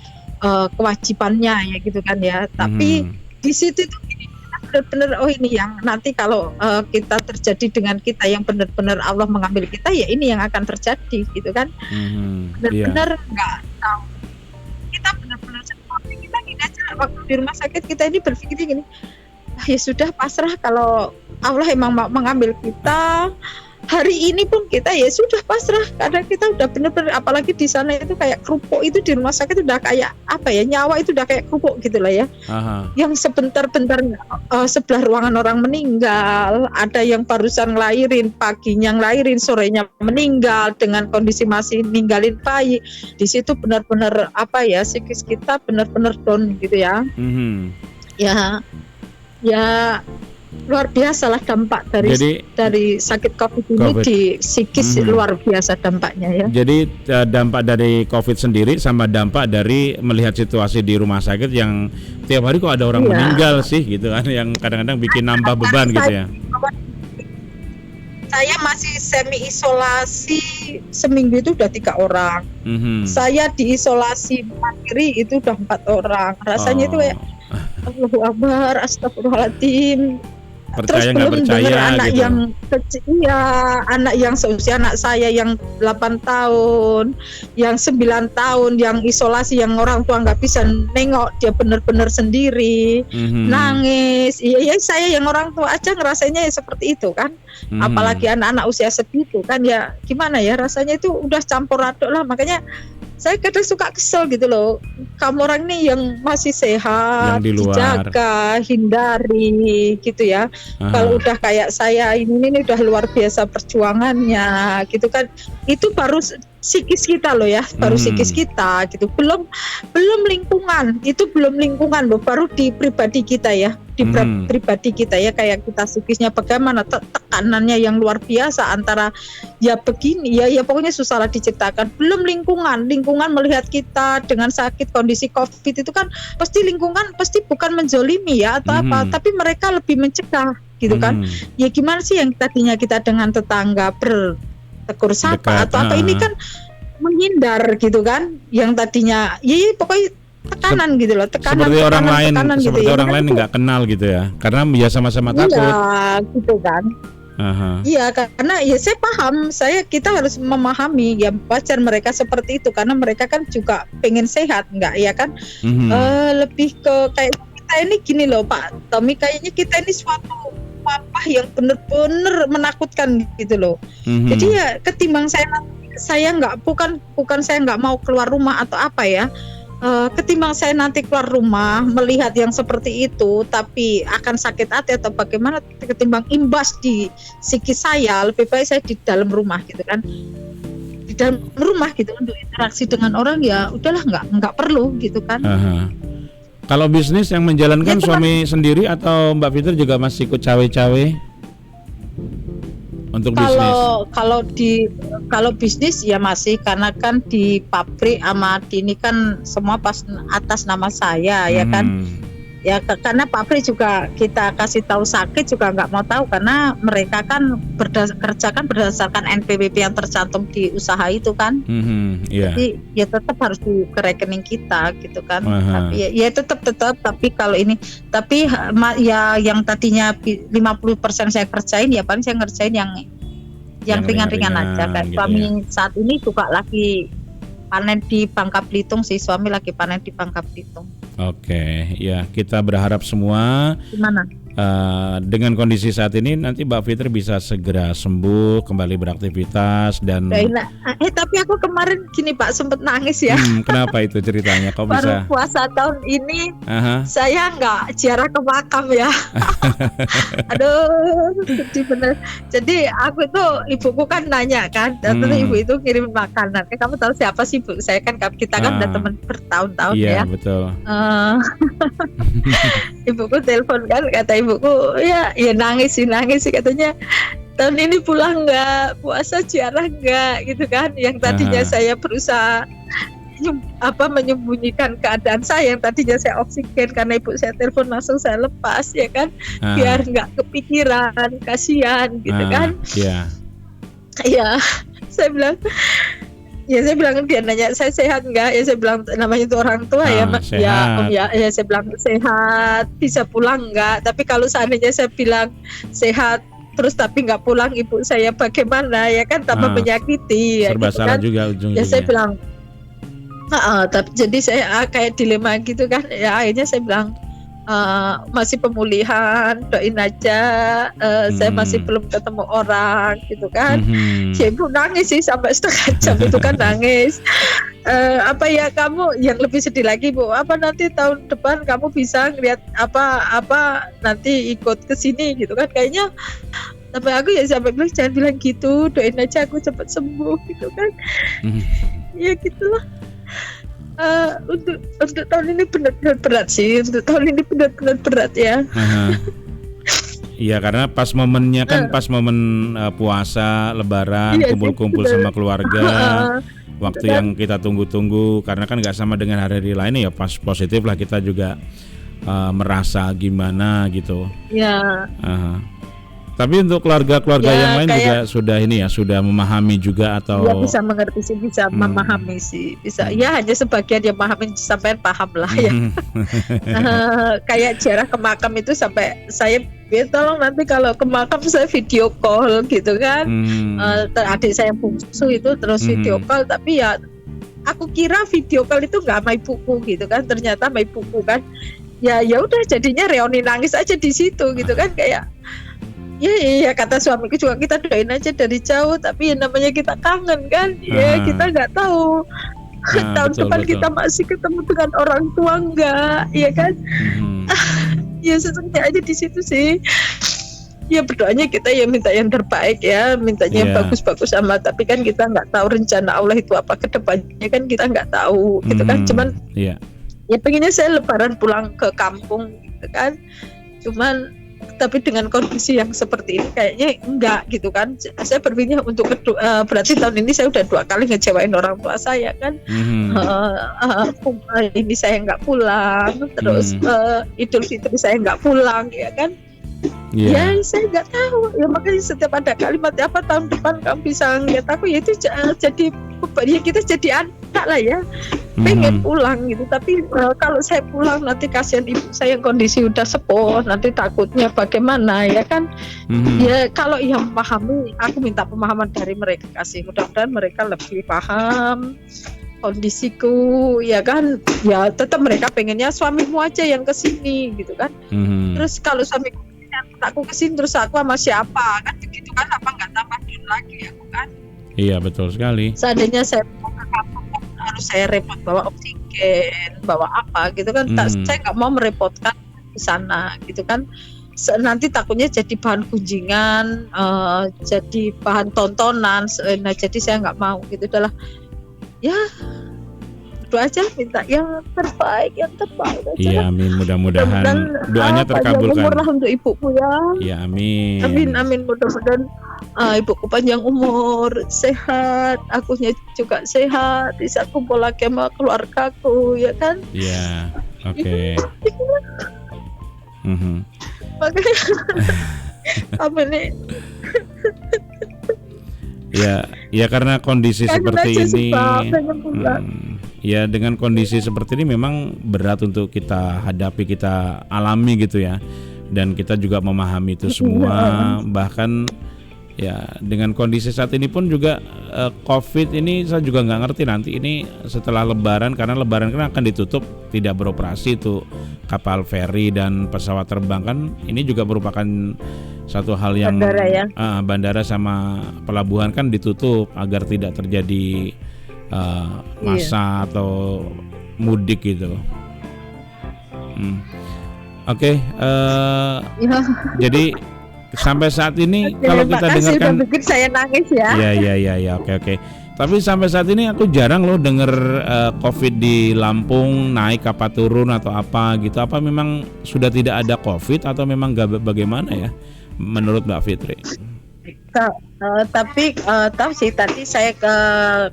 kewajibannya ya gitu kan ya. Tapi di situ tuh benar-benar ini yang nanti kalau kita terjadi dengan kita yang benar-benar Allah mengambil kita, ya ini yang akan terjadi gitu kan. Benar-benar nggak tahu. Kita benar-benar seperti kita gini aja waktu di rumah sakit, kita ini berpikir gini, ya sudah pasrah, kalau Allah emang mau mengambil kita hari ini pun kita ya sudah pasrah, karena kita udah benar-benar, apalagi di sana itu kayak kerupuk itu di rumah sakit udah kayak apa ya, nyawa itu udah kayak kerupuk gitu lah ya. Yang sebentar-bentar sebelah ruangan orang meninggal, ada yang barusan ngelahirin, paginya ngelahirin, sorenya meninggal dengan kondisi masih ninggalin bayi. Di situ benar-benar apa ya, psikis kita benar-benar down gitu ya. Ya luar biasa lah dampak dari sakit COVID ini di psikis, luar biasa dampaknya ya. Jadi dampak dari COVID sendiri sama dampak dari melihat situasi di rumah sakit yang tiap hari kok ada orang meninggal sih gitu kan, yang kadang-kadang bikin nambah beban gitu ya. Saya masih semi isolasi seminggu itu udah 3 orang. Saya diisolasi mandiri itu udah 4 orang. Rasanya itu kayak Allahu Akbar, astagfirullahaladzim. Percaya terus nggak belum percaya dengar anak gitu. yang kecil, ya anak yang seusia anak saya yang 8 tahun, yang 9 tahun, yang isolasi, yang orang tua nggak bisa nengok, dia benar-benar sendiri, nangis. Iya, saya yang orang tua aja ngerasainnya ya seperti itu kan. Apalagi anak-anak usia segitu kan, ya gimana ya, rasanya itu udah campur aduk lah. Makanya saya kadang suka kesel gitu loh, kamu orang nih yang masih sehat, yang di luar, dijaga, hindari gitu ya. Kalau udah kayak saya ini udah luar biasa perjuangannya gitu kan. Itu baru psikis kita loh ya, baru psikis kita gitu. Belum lingkungan, itu belum lingkungan loh, baru di pribadi kita ya, di pribadi kita ya, kayak kita psikisnya bagaimana, tekanannya yang luar biasa antara ya begini ya pokoknya susah lah diciptakan. Belum lingkungan melihat kita dengan sakit kondisi COVID itu kan pasti lingkungan pasti bukan menzolimi ya atau apa, tapi mereka lebih mencegah gitu kan. Ya gimana sih yang tadinya kita dengan tetangga bertegur sapa atau apa, ini kan menghindar gitu kan, yang tadinya ya pokoknya tekanan gitu loh, tekanan seperti orang lain gitu seperti ya, orang lain nggak kenal gitu ya, karena ya sama-sama takut. Iya gitu kan. Iya, karena ya saya paham, kita harus memahami ya, wajar mereka seperti itu karena mereka kan juga pengen sehat, enggak ya kan. Lebih ke kayak kita ini gini loh Pak Tommy, kayaknya kita ini suatu wabah yang benar-benar menakutkan gitu loh. Jadi ya ketimbang saya nggak, bukan saya nggak mau keluar rumah atau apa ya, ketimbang saya nanti keluar rumah melihat yang seperti itu tapi akan sakit hati atau bagaimana, ketimbang imbas di psikis saya, lebih baik saya di dalam rumah gitu kan, di dalam rumah gitu, untuk interaksi dengan orang ya udahlah, nggak perlu gitu kan. Kalau bisnis yang menjalankan suami sendiri atau Mbak Fitri juga masih ikut cawe-cawe untuk bisnis? Kalau bisnis ya masih, karena kan di pabrik sama di ini kan semua pas atas nama saya ya kan. Ya karena pabrik juga kita kasih tahu sakit juga nggak mau tahu, karena mereka kan kerja kan berdasarkan NPWP yang tercantum di usaha itu kan. Jadi ya tetap harus di rekening kita gitu kan. Tapi ya tetap tapi kalau ini, tapi ya yang tadinya 50% saya kerjain, ya paling saya ngerjain yang ringan-ringan aja. Kayak gitu suami ya. Saat ini juga lagi panen di Bangka Belitung sih, suami lagi panen di Bangka Belitung. Oke, ya kita berharap semua gimana? dengan kondisi saat ini nanti Mbak Fitri bisa segera sembuh, kembali beraktivitas dan. Tapi aku kemarin gini Pak, sempet nangis ya. Kenapa itu ceritanya? Kok Baru bisa? puasa tahun ini saya nggak ziarah ke makam ya. Aduh, sedih bener. Jadi aku itu, ibuku kan nanya kan, dan terus ibu itu kirim makanan. Kamu tahu siapa sih Bu? Saya kan, kita kan udah teman bertahun-tahun ya. Iya betul. Ibuku telepon kan, kata ibuku ya nangis sih katanya, tahun ini pulang nggak, puasa ziarah nggak gitu kan. Yang tadinya saya berusaha menyembunyikan keadaan saya, yang tadinya saya oksigen, karena ibu saya telepon langsung saya lepas ya kan, biar nggak kepikiran, kasihan gitu kan. Iya, saya bilang dia nanya saya sehat nggak, ya saya bilang namanya itu orang tua ya Om ya saya bilang sehat, bisa pulang nggak. Tapi kalau seandainya saya bilang sehat terus tapi nggak pulang, ibu saya bagaimana ya kan, tambah menyakiti ya serba gitu salah kan. juga ujung-ujungnya. Ya saya bilang tapi jadi saya kayak dilema gitu kan ya. Akhirnya saya bilang masih pemulihan, doain aja. Saya masih belum ketemu orang gitu kan. Si ibu nangis sih sampai setengah jam itu kan nangis. Kamu yang lebih sedih lagi Bu, nanti tahun depan kamu bisa ngeliat nanti ikut ke sini gitu kan. Kayaknya sampai aku sampai bilang jangan bilang gitu, doain aja aku cepat sembuh gitu kan. Ya gitulah. Untuk tahun ini benar-benar berat sih. Untuk tahun ini benar-benar berat ya. Iya, karena pas momennya kan pas momen puasa, Lebaran, kumpul-kumpul sama keluarga. Waktu yang kita tunggu-tunggu, karena kan nggak sama dengan hari-hari lainnya ya. Pas positif lah kita juga merasa gimana gitu. Iya. Tapi untuk keluarga-keluarga yang lain juga sudah memahami juga atau? Ya bisa mengerti sih, bisa memahami sih, bisa. Ya hanya sebagian yang memahami, sampai paham lah ya. Kayak ziarah ke makam itu sampai saya tolong nanti kalau ke makam saya video call gitu kan. Adik saya yang bungsu itu terus video call, tapi ya aku kira video call itu nggak sama ibuku gitu kan, ternyata sama ibuku kan. Ya udah jadinya reuni nangis aja di situ gitu kan, kayak. Ya kata suamiku juga, kita doain aja dari jauh, tapi ya namanya kita kangen kan, ya kita nggak tahu tahun depan kita masih ketemu dengan orang tua nggak, ya kan? Ya sebenarnya aja di situ sih. Ya berdoanya kita ya minta yang terbaik ya, mintanya yang bagus-bagus amat, tapi kan kita nggak tahu rencana Allah itu apa ke depannya kan, kita nggak tahu gitu kan. Cuman ya pengennya saya Lebaran pulang ke kampung gitu kan, cuman tapi dengan kondisi yang seperti ini kayaknya enggak gitu kan. Saya berpikir untuk berarti tahun ini saya udah 2 kali ngecewain orang tua saya kan. Ini saya nggak pulang, terus Idul Fitri saya nggak pulang ya kan. Ya saya nggak tahu ya, makanya setiap ada kalimat tahun depan kamu bisa ngeliat aku, ya itu jadi ya kita jadi anak lah ya, pengen pulang gitu. Tapi kalau saya pulang nanti kasihan ibu saya yang kondisi udah sepuh, nanti takutnya bagaimana ya kan. Ya kalau yang memahami, aku minta pemahaman dari mereka, kasih mudah-mudahan mereka lebih paham kondisiku ya kan. Ya tetap mereka pengennya suamimu aja yang kesini gitu kan. Terus kalau suamiku aku kesini terus aku sama siapa kan, begitu kan, apa nggak tambah dulu lagi aku kan. Iya betul sekali. Seandainya saya mau ke kampung harus saya repot bawa oksigen, bawa apa gitu kan. Saya nggak mau merepotkan di sana gitu kan. Nanti takutnya jadi bahan kunjingan, jadi bahan tontonan. Nah jadi saya nggak mau gitu. Adalah ya doa aja, minta yang terbaik aja. Iya amin, mudah-mudahan doanya terkabulkan. Umur untuk ibuku ya. Iya amin. Amin mudah-mudahan ibuku panjang umur, sehat, akunya juga sehat, bisa kumpul lagi sama keluargaku ya kan. Iya, oke. Makanya apa nih? Ya karena kondisi seperti ini. Ya dengan kondisi seperti ini memang berat untuk kita hadapi, kita alami gitu ya. Dan kita juga memahami itu semua. Bahkan Ya, dengan kondisi saat ini pun juga COVID ini saya juga nggak ngerti nanti ini setelah Lebaran, karena Lebaran kan akan ditutup, tidak beroperasi itu kapal feri dan pesawat terbang kan. Ini juga merupakan satu hal yang Bandara ya. Bandara sama pelabuhan kan ditutup agar tidak terjadi massa atau mudik gitu. Oke, Ya. jadi sampai saat ini Oke, kalau kita makasih dengarkan, udah bikin saya nangis ya. ya, oke. Tapi sampai saat ini aku jarang loh denger COVID di Lampung naik apa turun atau apa gitu. Apa memang sudah tidak ada COVID atau memang bagaimana ya menurut Mbak Fitri? Tapi tahu sih tadi saya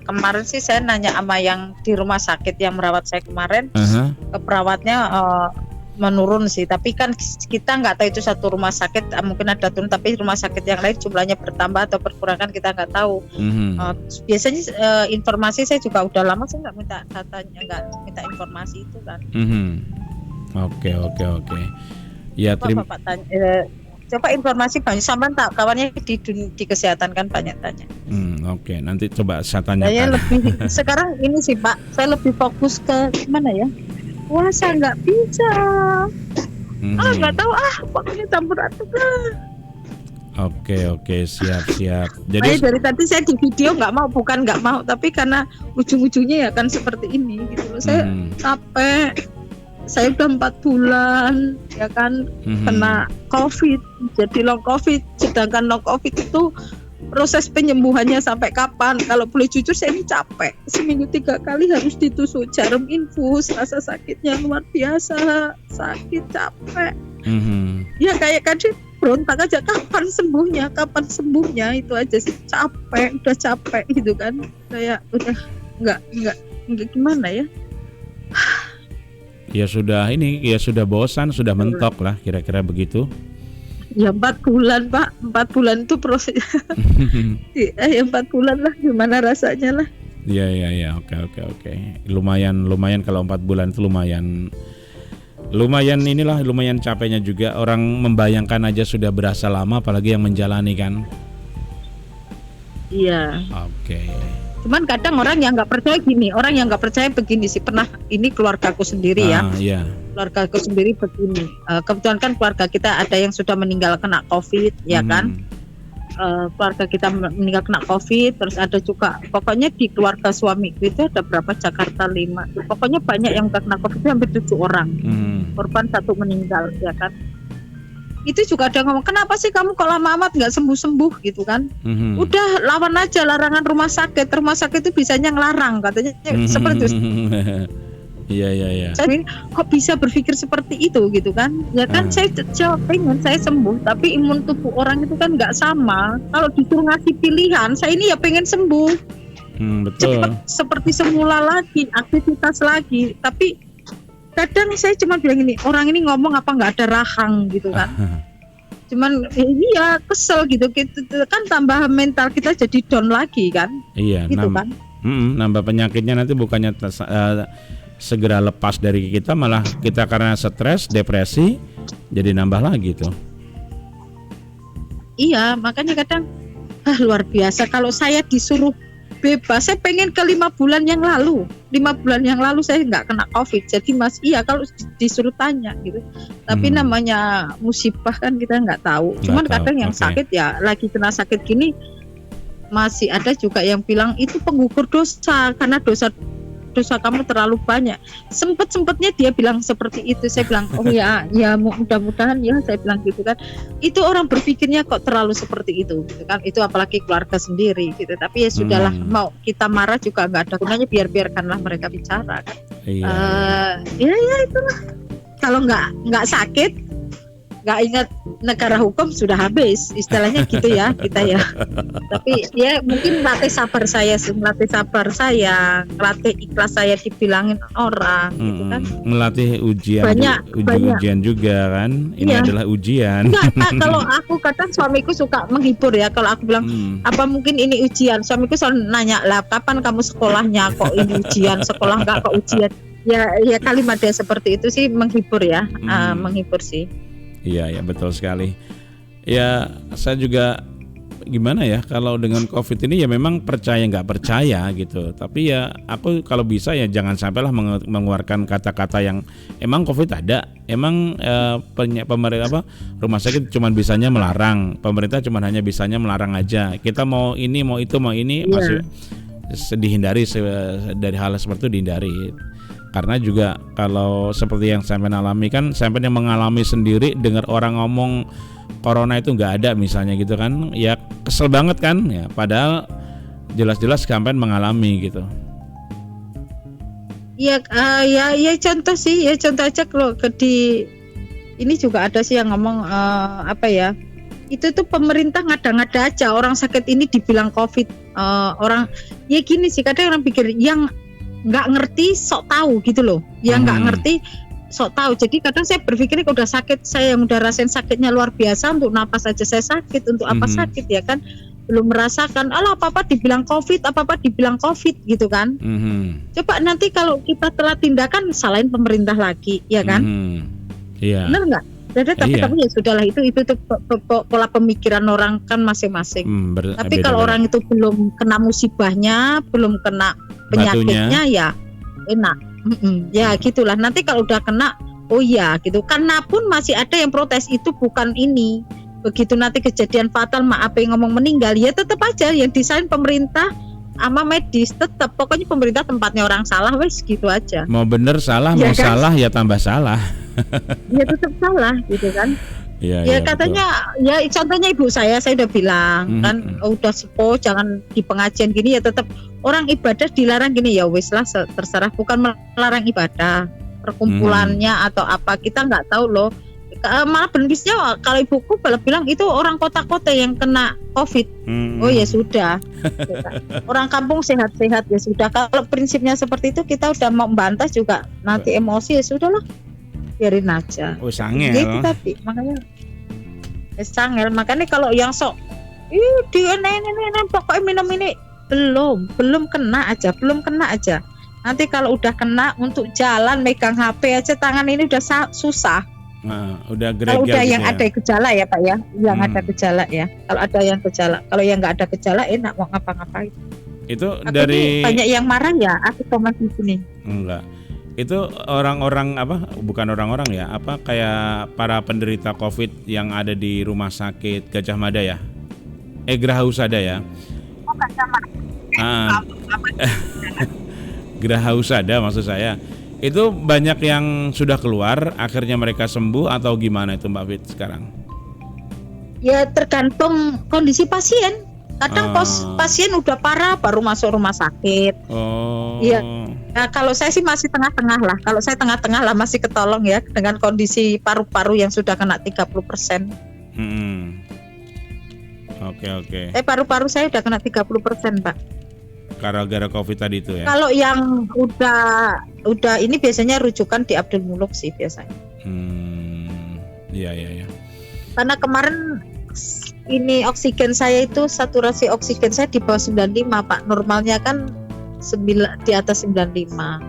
kemarin sih saya nanya sama yang di rumah sakit yang merawat saya kemarin, ke perawatnya menurun sih, tapi kan kita nggak tahu itu satu rumah sakit mungkin ada turun, tapi rumah sakit yang lain jumlahnya bertambah atau berkurang kan kita nggak tahu. Biasanya informasi saya juga udah lama saya nggak minta datanya, nggak minta informasi itu kan. Oke. Ya terima. Bapak tanya, coba informasi banyak sama tak kawannya di kesehatan kan banyak tanya. Oke, nanti coba saya tanyakan. Saya lebih sekarang ini sih Pak, saya lebih fokus ke mana ya? Puasa nggak bisa. Nggak tahu pokoknya campur aduk lah. Oke, siap. Jadi dari tadi saya di video bukan nggak mau, tapi karena ujung-ujungnya ya kan seperti ini gitu loh. Saya capek. Saya udah 4 bulan ya kan kena COVID, jadi long COVID. Sedangkan long COVID itu proses penyembuhannya sampai kapan? Kalau boleh jujur saya ini capek. Seminggu 3 kali harus ditusuk jarum infus. Rasa sakitnya luar biasa. Sakit, capek. Ya kayak kadang berontak aja. Kapan sembuhnya? Itu aja sih. Udah capek gitu kan. Kayak udah nggak gimana ya. Ya sudah bosan, sudah mentok lah kira-kira begitu. Ya 4 bulan Pak, 4 bulan itu proses. Ya 4 bulan lah, gimana rasanya lah. Ya, oke. Lumayan kalau 4 bulan itu lumayan lumayan capeknya juga. Orang membayangkan aja sudah berasa lama, apalagi yang menjalani kan. Iya. Oke. Cuman kadang orang yang nggak percaya begini sih, pernah ini keluargaku sendiri ya. Iya. Keluargaku sendiri begini. Kebetulan kan keluarga kita ada yang sudah meninggal kena COVID, ya kan. Keluarga kita meninggal kena COVID, terus ada juga, pokoknya di keluarga suamiku itu ada berapa, Jakarta 5. Pokoknya banyak yang kena COVID itu hampir 7 orang. Korban 1 meninggal, ya kan. Itu juga ada ngomong, kenapa sih kamu kok lama amat nggak sembuh-sembuh gitu kan. Udah lawan aja larangan rumah sakit itu bisanya ngelarang katanya seperti itu. Iya. Saya kok bisa berpikir seperti itu gitu kan. Ya kan saya pengen saya sembuh, tapi imun tubuh orang itu kan nggak sama. Kalau disuruh ngasih pilihan, saya ini ya pengen sembuh. Betul. Cepat seperti semula lagi, aktivitas lagi, tapi kadang saya cuma bilang ini, orang ini ngomong apa nggak ada rahang gitu kan. Cuman iya kesel gitu kan, tambah mental kita jadi down lagi kan. Iya, gitu kan. Nambah penyakitnya nanti bukannya segera lepas dari kita, malah kita karena stres, depresi jadi nambah lagi tuh. Iya, makanya kadang luar biasa kalau saya disuruh bebas. Saya pengen ke 5 bulan yang lalu. 5 bulan yang lalu saya nggak kena COVID. Jadi kalau disuruh tanya gitu. Tapi namanya musibah kan kita nggak tahu. Cuman kadang yang sakit ya lagi kena sakit gini, masih ada juga yang bilang itu penggugur dosa karena dosa kamu terlalu banyak. Sempetnya dia bilang seperti itu. Saya bilang ya mudah-mudahan ya, saya bilang gitu kan. Itu orang berpikirnya kok terlalu seperti itu gitu kan. Itu apalagi keluarga sendiri gitu. Tapi ya sudahlah, mau kita marah juga nggak ada gunanya, biarkanlah mereka bicara kan. Ya itulah. Kalau nggak sakit, nggak ingat negara hukum, sudah habis istilahnya gitu ya kita ya. Tapi ya mungkin melatih sabar saya, melatih ikhlas saya dibilangin orang gitu kan. Melatih ujian juga kan. Ini adalah ujian. Enggak, kalau aku kadang suamiku suka menghibur ya. Kalau aku bilang apa mungkin ini ujian, suamiku selalu nanya, lah kapan kamu sekolahnya, kok ini ujian, sekolah nggak kok ujian. Ya kalimat dia seperti itu sih menghibur ya. Menghibur sih. Iya betul sekali. Ya saya juga gimana ya, kalau dengan COVID ini ya memang percaya nggak percaya gitu. Tapi ya aku kalau bisa ya jangan sampailah mengeluarkan kata-kata yang emang COVID ada, emang pemerintah rumah sakit cuman bisanya melarang, pemerintah cuman hanya bisanya melarang aja. Kita mau ini, mau itu, mau ini masih dihindari, dari hal seperti itu dihindari. Karena juga kalau seperti yang sampai alami kan, sampai yang mengalami sendiri dengar orang ngomong corona itu nggak ada misalnya gitu kan, ya kesel banget kan ya, padahal jelas-jelas sampai mengalami gitu. Ya contoh sih, ya contoh aja kalau di ini juga ada sih yang ngomong itu tuh pemerintah ngada-ngada aja orang sakit ini dibilang COVID. Orang ya gini sih, kadang orang pikir yang nggak ngerti sok tahu gitu loh, yang nggak ngerti sok tahu. Jadi kadang saya berpikir udah sakit, saya yang udah rasain sakitnya luar biasa, untuk napas aja saya sakit, untuk apa sakit ya kan, belum merasakan. Apa-apa dibilang COVID, apa-apa dibilang COVID gitu kan. Coba nanti kalau kita telah tindakan salahin pemerintah lagi ya kan. Iya. Benar nggak? Tapi ya sudahlah, itu pola pemikiran orang kan masing-masing. Tapi kalau orang itu belum kena musibahnya, belum kena penyakitnya, ya enak. Ya gitulah. Nanti kalau udah kena, oh ya gitu. Karena pun masih ada yang protes, itu bukan ini. Begitu nanti kejadian fatal, maaf yang ngomong meninggal, ya tetap aja yang desain pemerintah sama medis, tetap pokoknya pemerintah tempatnya orang salah, wes gitu aja. Mau bener salah, ya mau kan? Salah ya tambah salah. Ya tetap salah gitu kan. Ya katanya betul. Ya contohnya ibu saya udah bilang kan, udah sepuh, jangan di pengajian gini, ya tetap orang ibadah dilarang gini, ya wes lah terserah, bukan melarang ibadah, perkumpulannya atau apa, kita nggak tahu loh. Malah berbisnya kalau ibuku malah bilang itu orang kota-kota yang kena COVID. Oh ya sudah. Orang kampung sehat-sehat ya sudah. Kalau prinsipnya seperti itu, kita udah mau membantah juga nanti emosi, ya sudahlah, biarin aja. Oh sangel. Gitu tadi makanya sangel. Makanya kalau yang sok ini pokoknya minum ini belum kena aja. Nanti kalau udah kena, untuk jalan megang HP aja tangan ini udah susah. Nah, udah kalau udah gitu yang ya. Ada gejala ya Pak ya, yang ada gejala ya. Kalau ada yang gejala, kalau yang nggak ada gejala enak mau ngapa-ngapain. Itu aku dari banyak yang marah ya, aku komen di sini. Enggak. Itu orang-orang bukan orang-orang ya, kayak para penderita COVID yang ada di rumah sakit Gajah Mada ya. Geraha Husada ya. Oh, Gajah Mada. Geraha Husada maksud saya. Itu banyak yang sudah keluar, akhirnya mereka sembuh atau gimana itu Mbak Fit sekarang? Ya tergantung kondisi pasien. Kadang pasien udah parah baru masuk rumah sakit. Iya. Nah, kalau saya sih masih tengah-tengah lah. Kalau saya tengah-tengah lah, masih ketolong ya dengan kondisi paru-paru yang sudah kena 30%. Oke. Paru-paru saya udah kena 30%, Pak. Gara-gara COVID tadi itu ya. Kalau yang udah ini biasanya rujukan di Abdul Muluk sih biasanya. Iya. Karena kemarin ini oksigen saya itu, saturasi oksigen saya di bawah 95, Pak. Normalnya kan di atas 95.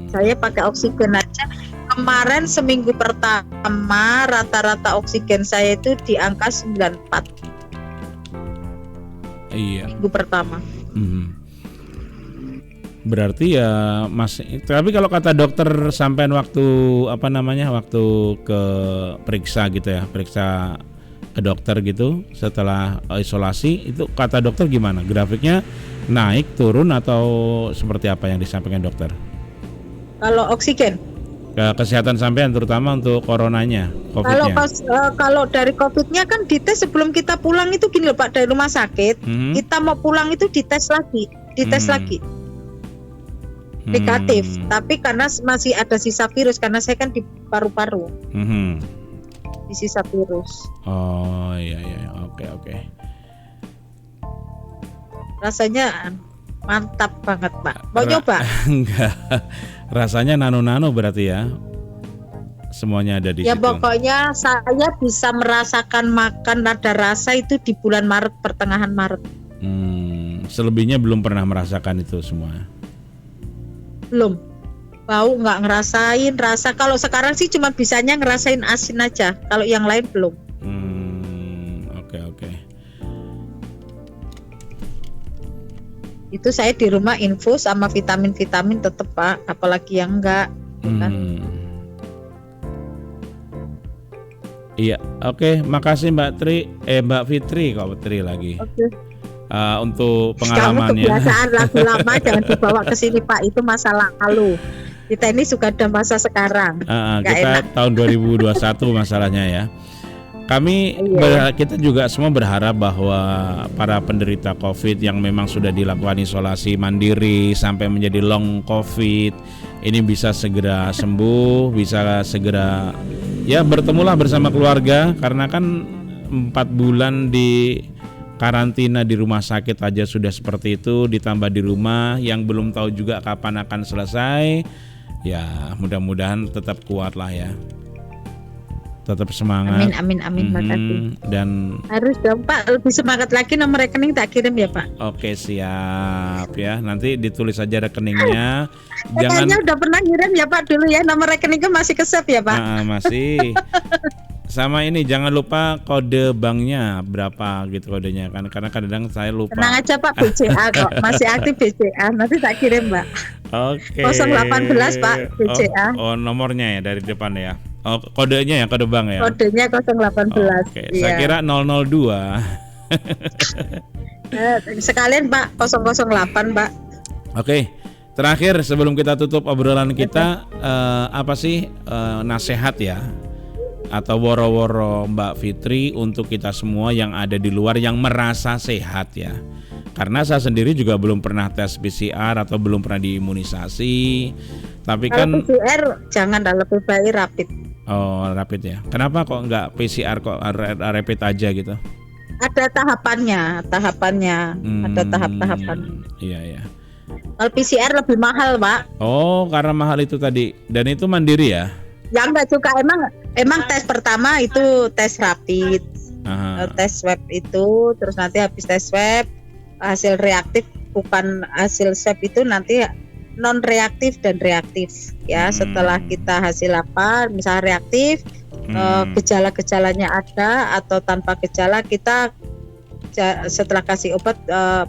Saya pakai oksigen aja. Kemarin seminggu pertama rata-rata oksigen saya itu di angka 94. Iya. Minggu pertama. Berarti ya masih. Tapi kalau kata dokter sampai waktu waktu ke periksa gitu ya, periksa ke dokter gitu setelah isolasi, itu kata dokter gimana? Grafiknya naik, turun atau seperti apa yang disampaikan dokter? Kalau oksigen? Kesehatan sampean terutama untuk coronanya, COVID-nya. Kalau dari COVID-nya kan dites sebelum kita pulang itu gini loh Pak, dari rumah sakit. Kita mau pulang itu dites lagi. Negatif, tapi karena masih ada sisa virus, karena saya kan di paru-paru. Di sisa virus. Oh iya, oke. Rasanya mantap banget Pak. Mau nyoba? Enggak. Rasanya nano-nano berarti ya. Semuanya ada di situ. Ya pokoknya saya bisa merasakan makan ada rasa itu di bulan Maret, pertengahan Maret. Selebihnya belum pernah merasakan itu semua. Belum. Bau nggak ngerasain rasa. Kalau sekarang sih cuma bisanya ngerasain asin aja. Kalau yang lain belum. Oke. Itu saya di rumah infus sama vitamin-vitamin tetap Pak, apalagi yang enggak. Kan? Iya, oke. Makasih Mbak Fitri, kok Fitri lagi. Oke. Untuk Kamu pengalamannya. kebiasaan lagu lama jangan dibawa ke sini Pak, itu masa lalu. Kita ini suka ada masa sekarang. Nggak Kita enak. tahun 2021 masalahnya ya. Kita juga semua berharap bahwa para penderita COVID yang memang sudah dilakukan isolasi mandiri sampai menjadi long COVID ini bisa segera sembuh, bisa segera ya bertemulah bersama keluarga, karena kan 4 bulan di karantina di rumah sakit aja sudah seperti itu, ditambah di rumah yang belum tahu juga kapan akan selesai. Ya mudah-mudahan tetap kuat lah ya. Tetap semangat. Amin. Makasih. Dan Harus dong Pak, lebih semangat lagi, nomor rekening tak kirim ya Pak. oke, siap ya. Nanti ditulis aja rekeningnya. Kayaknya udah pernah ngirim ya Pak dulu ya, nomor rekeningnya masih ke-save ya Pak. Masih. Sama ini jangan lupa kode banknya berapa gitu kodenya kan, karena kadang saya lupa. Tenang aja Pak, BCA kok masih aktif BCA, nanti tak kirim Mbak. Oke. 018 Pak, BCA. Oh, nomornya ya dari depan ya. Oh, kodenya ya, kode bank ya. Kodenya 018. Oke, Iya. saya kira 002. Sekalian Pak 008 Pak. Oke. Terakhir sebelum kita tutup obrolan kita, apa sih nasihat ya atau woro-woro Mbak Fitri untuk kita semua yang ada di luar yang merasa sehat ya. Karena saya sendiri juga belum pernah tes PCR atau belum pernah diimunisasi. Tapi Kalau kan PCR jangan, lebih baik rapid. oh, rapid ya. Kenapa kok nggak PCR, kok rapid aja gitu? Ada tahapannya. Ada tahap-tahapan. Iya. Kalau PCR lebih mahal Pak. Oh, karena mahal itu tadi. Dan itu mandiri ya? Yang nggak suka emang tes pertama itu tes rapid. Aha. Tes swab itu, terus nanti habis tes swab hasil reaktif, bukan hasil swab itu nanti non reaktif dan reaktif ya. Setelah kita hasil apa misalnya reaktif, gejala-gejalanya ada atau tanpa gejala, kita setelah kasih obat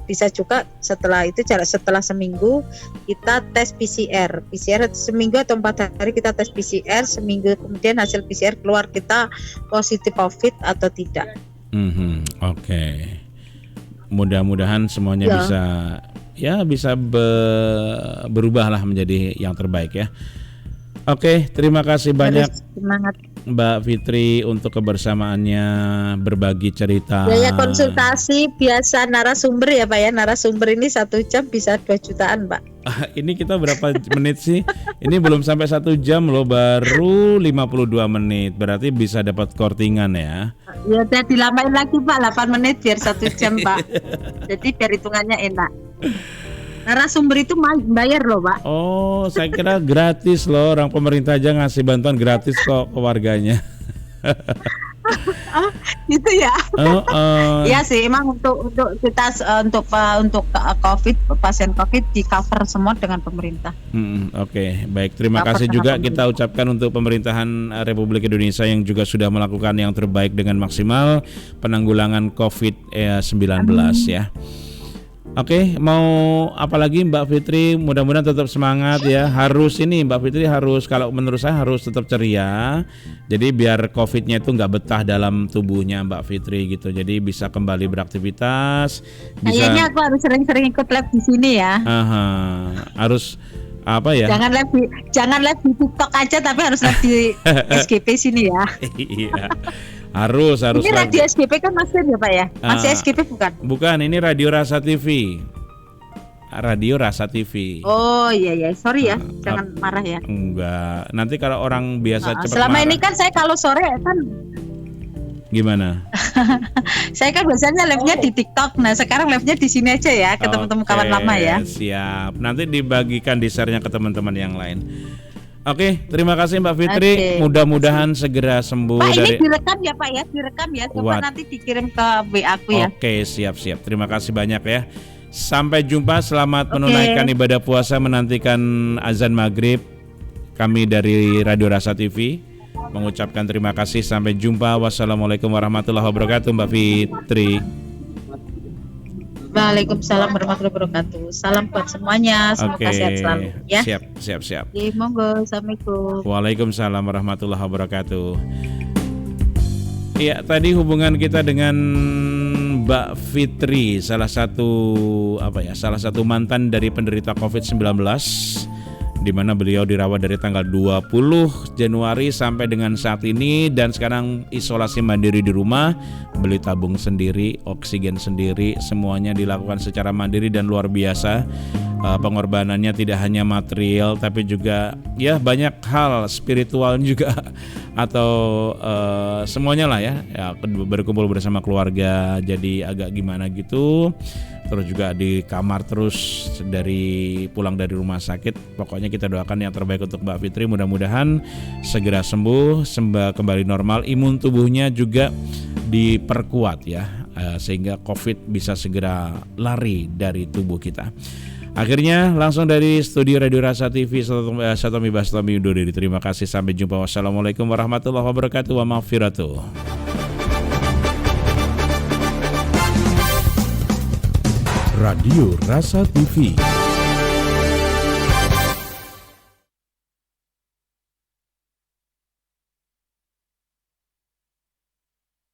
bisa juga setelah itu setelah seminggu kita tes PCR seminggu atau 4 hari kita tes PCR, seminggu kemudian hasil PCR keluar kita positif COVID atau tidak. Oke. Mudah-mudahan semuanya bisa berubah lah menjadi yang terbaik ya. Oke, terima kasih banyak Semangat. Mbak Fitri untuk kebersamaannya, berbagi cerita. Biaya konsultasi biasa narasumber ya Pak ya. Narasumber ini 1 jam bisa 2 jutaan Pak. Ini kita berapa menit sih? Ini belum sampai 1 jam loh, baru 52 menit. Berarti bisa dapat kortingan ya. Ya udah dilamain lagi Pak, 8 menit biar 1 jam Pak. Jadi biar hitungannya enak. Narasumber itu bayar loh Pak. Oh, saya kira gratis loh. Orang pemerintah aja ngasih bantuan gratis kok ke warganya. Gitu ya. Iya sih, emang untuk kita untuk COVID, pasien COVID di cover semua dengan pemerintah. Oke, baik. Terima kasih juga kita ucapkan untuk pemerintahan Republik Indonesia yang juga sudah melakukan yang terbaik dengan maksimal penanggulangan COVID-19 ya. Oke, mau apa lagi Mbak Fitri? Mudah-mudahan tetap semangat ya. Harus ini Mbak Fitri harus, kalau menurut saya harus tetap ceria. Jadi biar COVID-nya itu nggak betah dalam tubuhnya Mbak Fitri gitu. Jadi bisa kembali beraktivitas. Kayaknya aku harus sering-sering ikut lab di sini ya. Harus apa ya? Jangan lab di TikTok aja, tapi harus lab di SGP sini ya. Iya. Harus Ini radio SGP kan masih ya Pak ya? Masih SGP bukan? Bukan, ini Radio Rasa TV. Radio Rasa TV. Oh iya, sorry ya, jangan marah ya. Enggak, nanti kalau orang biasa cepat selama marah. ini kan saya kalau sore kan Gimana? saya kan biasanya live-nya di TikTok. Nah sekarang live-nya di sini aja ya, ke teman-teman kawan lama ya. Siap, nanti dibagikan di share-nya ke teman-teman yang lain. Oke, terima kasih Mbak Fitri. Mudah-mudahan segera sembuh Pak, dari. ini direkam ya Pak ya, direkam ya. Coba nanti dikirim ke WA aku ya. Oke, siap-siap. Terima kasih banyak ya. Sampai jumpa. Selamat menunaikan ibadah puasa, menantikan azan maghrib. Kami dari Radio Rasa TV. mengucapkan terima kasih. Sampai jumpa. Wassalamualaikum warahmatullahi wabarakatuh, Mbak Fitri. Waalaikumsalam warahmatullahi wabarakatuh. Salam buat semuanya. Semoga sehat selalu ya. Siap. Oke, monggo. Assalamualaikum. Waalaikumsalam warahmatullahi wabarakatuh. Ya, tadi hubungan kita dengan Mbak Fitri, salah satu mantan dari penderita COVID-19, di mana beliau dirawat dari tanggal 20 Januari sampai dengan saat ini, dan sekarang isolasi mandiri di rumah, beli tabung sendiri, oksigen sendiri, semuanya dilakukan secara mandiri dan luar biasa. Pengorbanannya tidak hanya material tapi juga ya banyak hal spiritual juga atau semuanya lah ya, berkumpul bersama keluarga jadi agak gimana gitu. Terus juga di kamar terus pulang dari rumah sakit. Pokoknya kita doakan yang terbaik untuk Mbak Fitri, mudah-mudahan segera sembuh, kembali normal, imun tubuhnya juga diperkuat ya, sehingga COVID bisa segera lari dari tubuh kita. Akhirnya langsung dari studio Radio Rasa TV, Satomi Bastomi undur diri. Terima kasih, sampai jumpa. Wassalamualaikum warahmatullahi wabarakatuh. Wa maghfiratuh. Radio Rasa TV.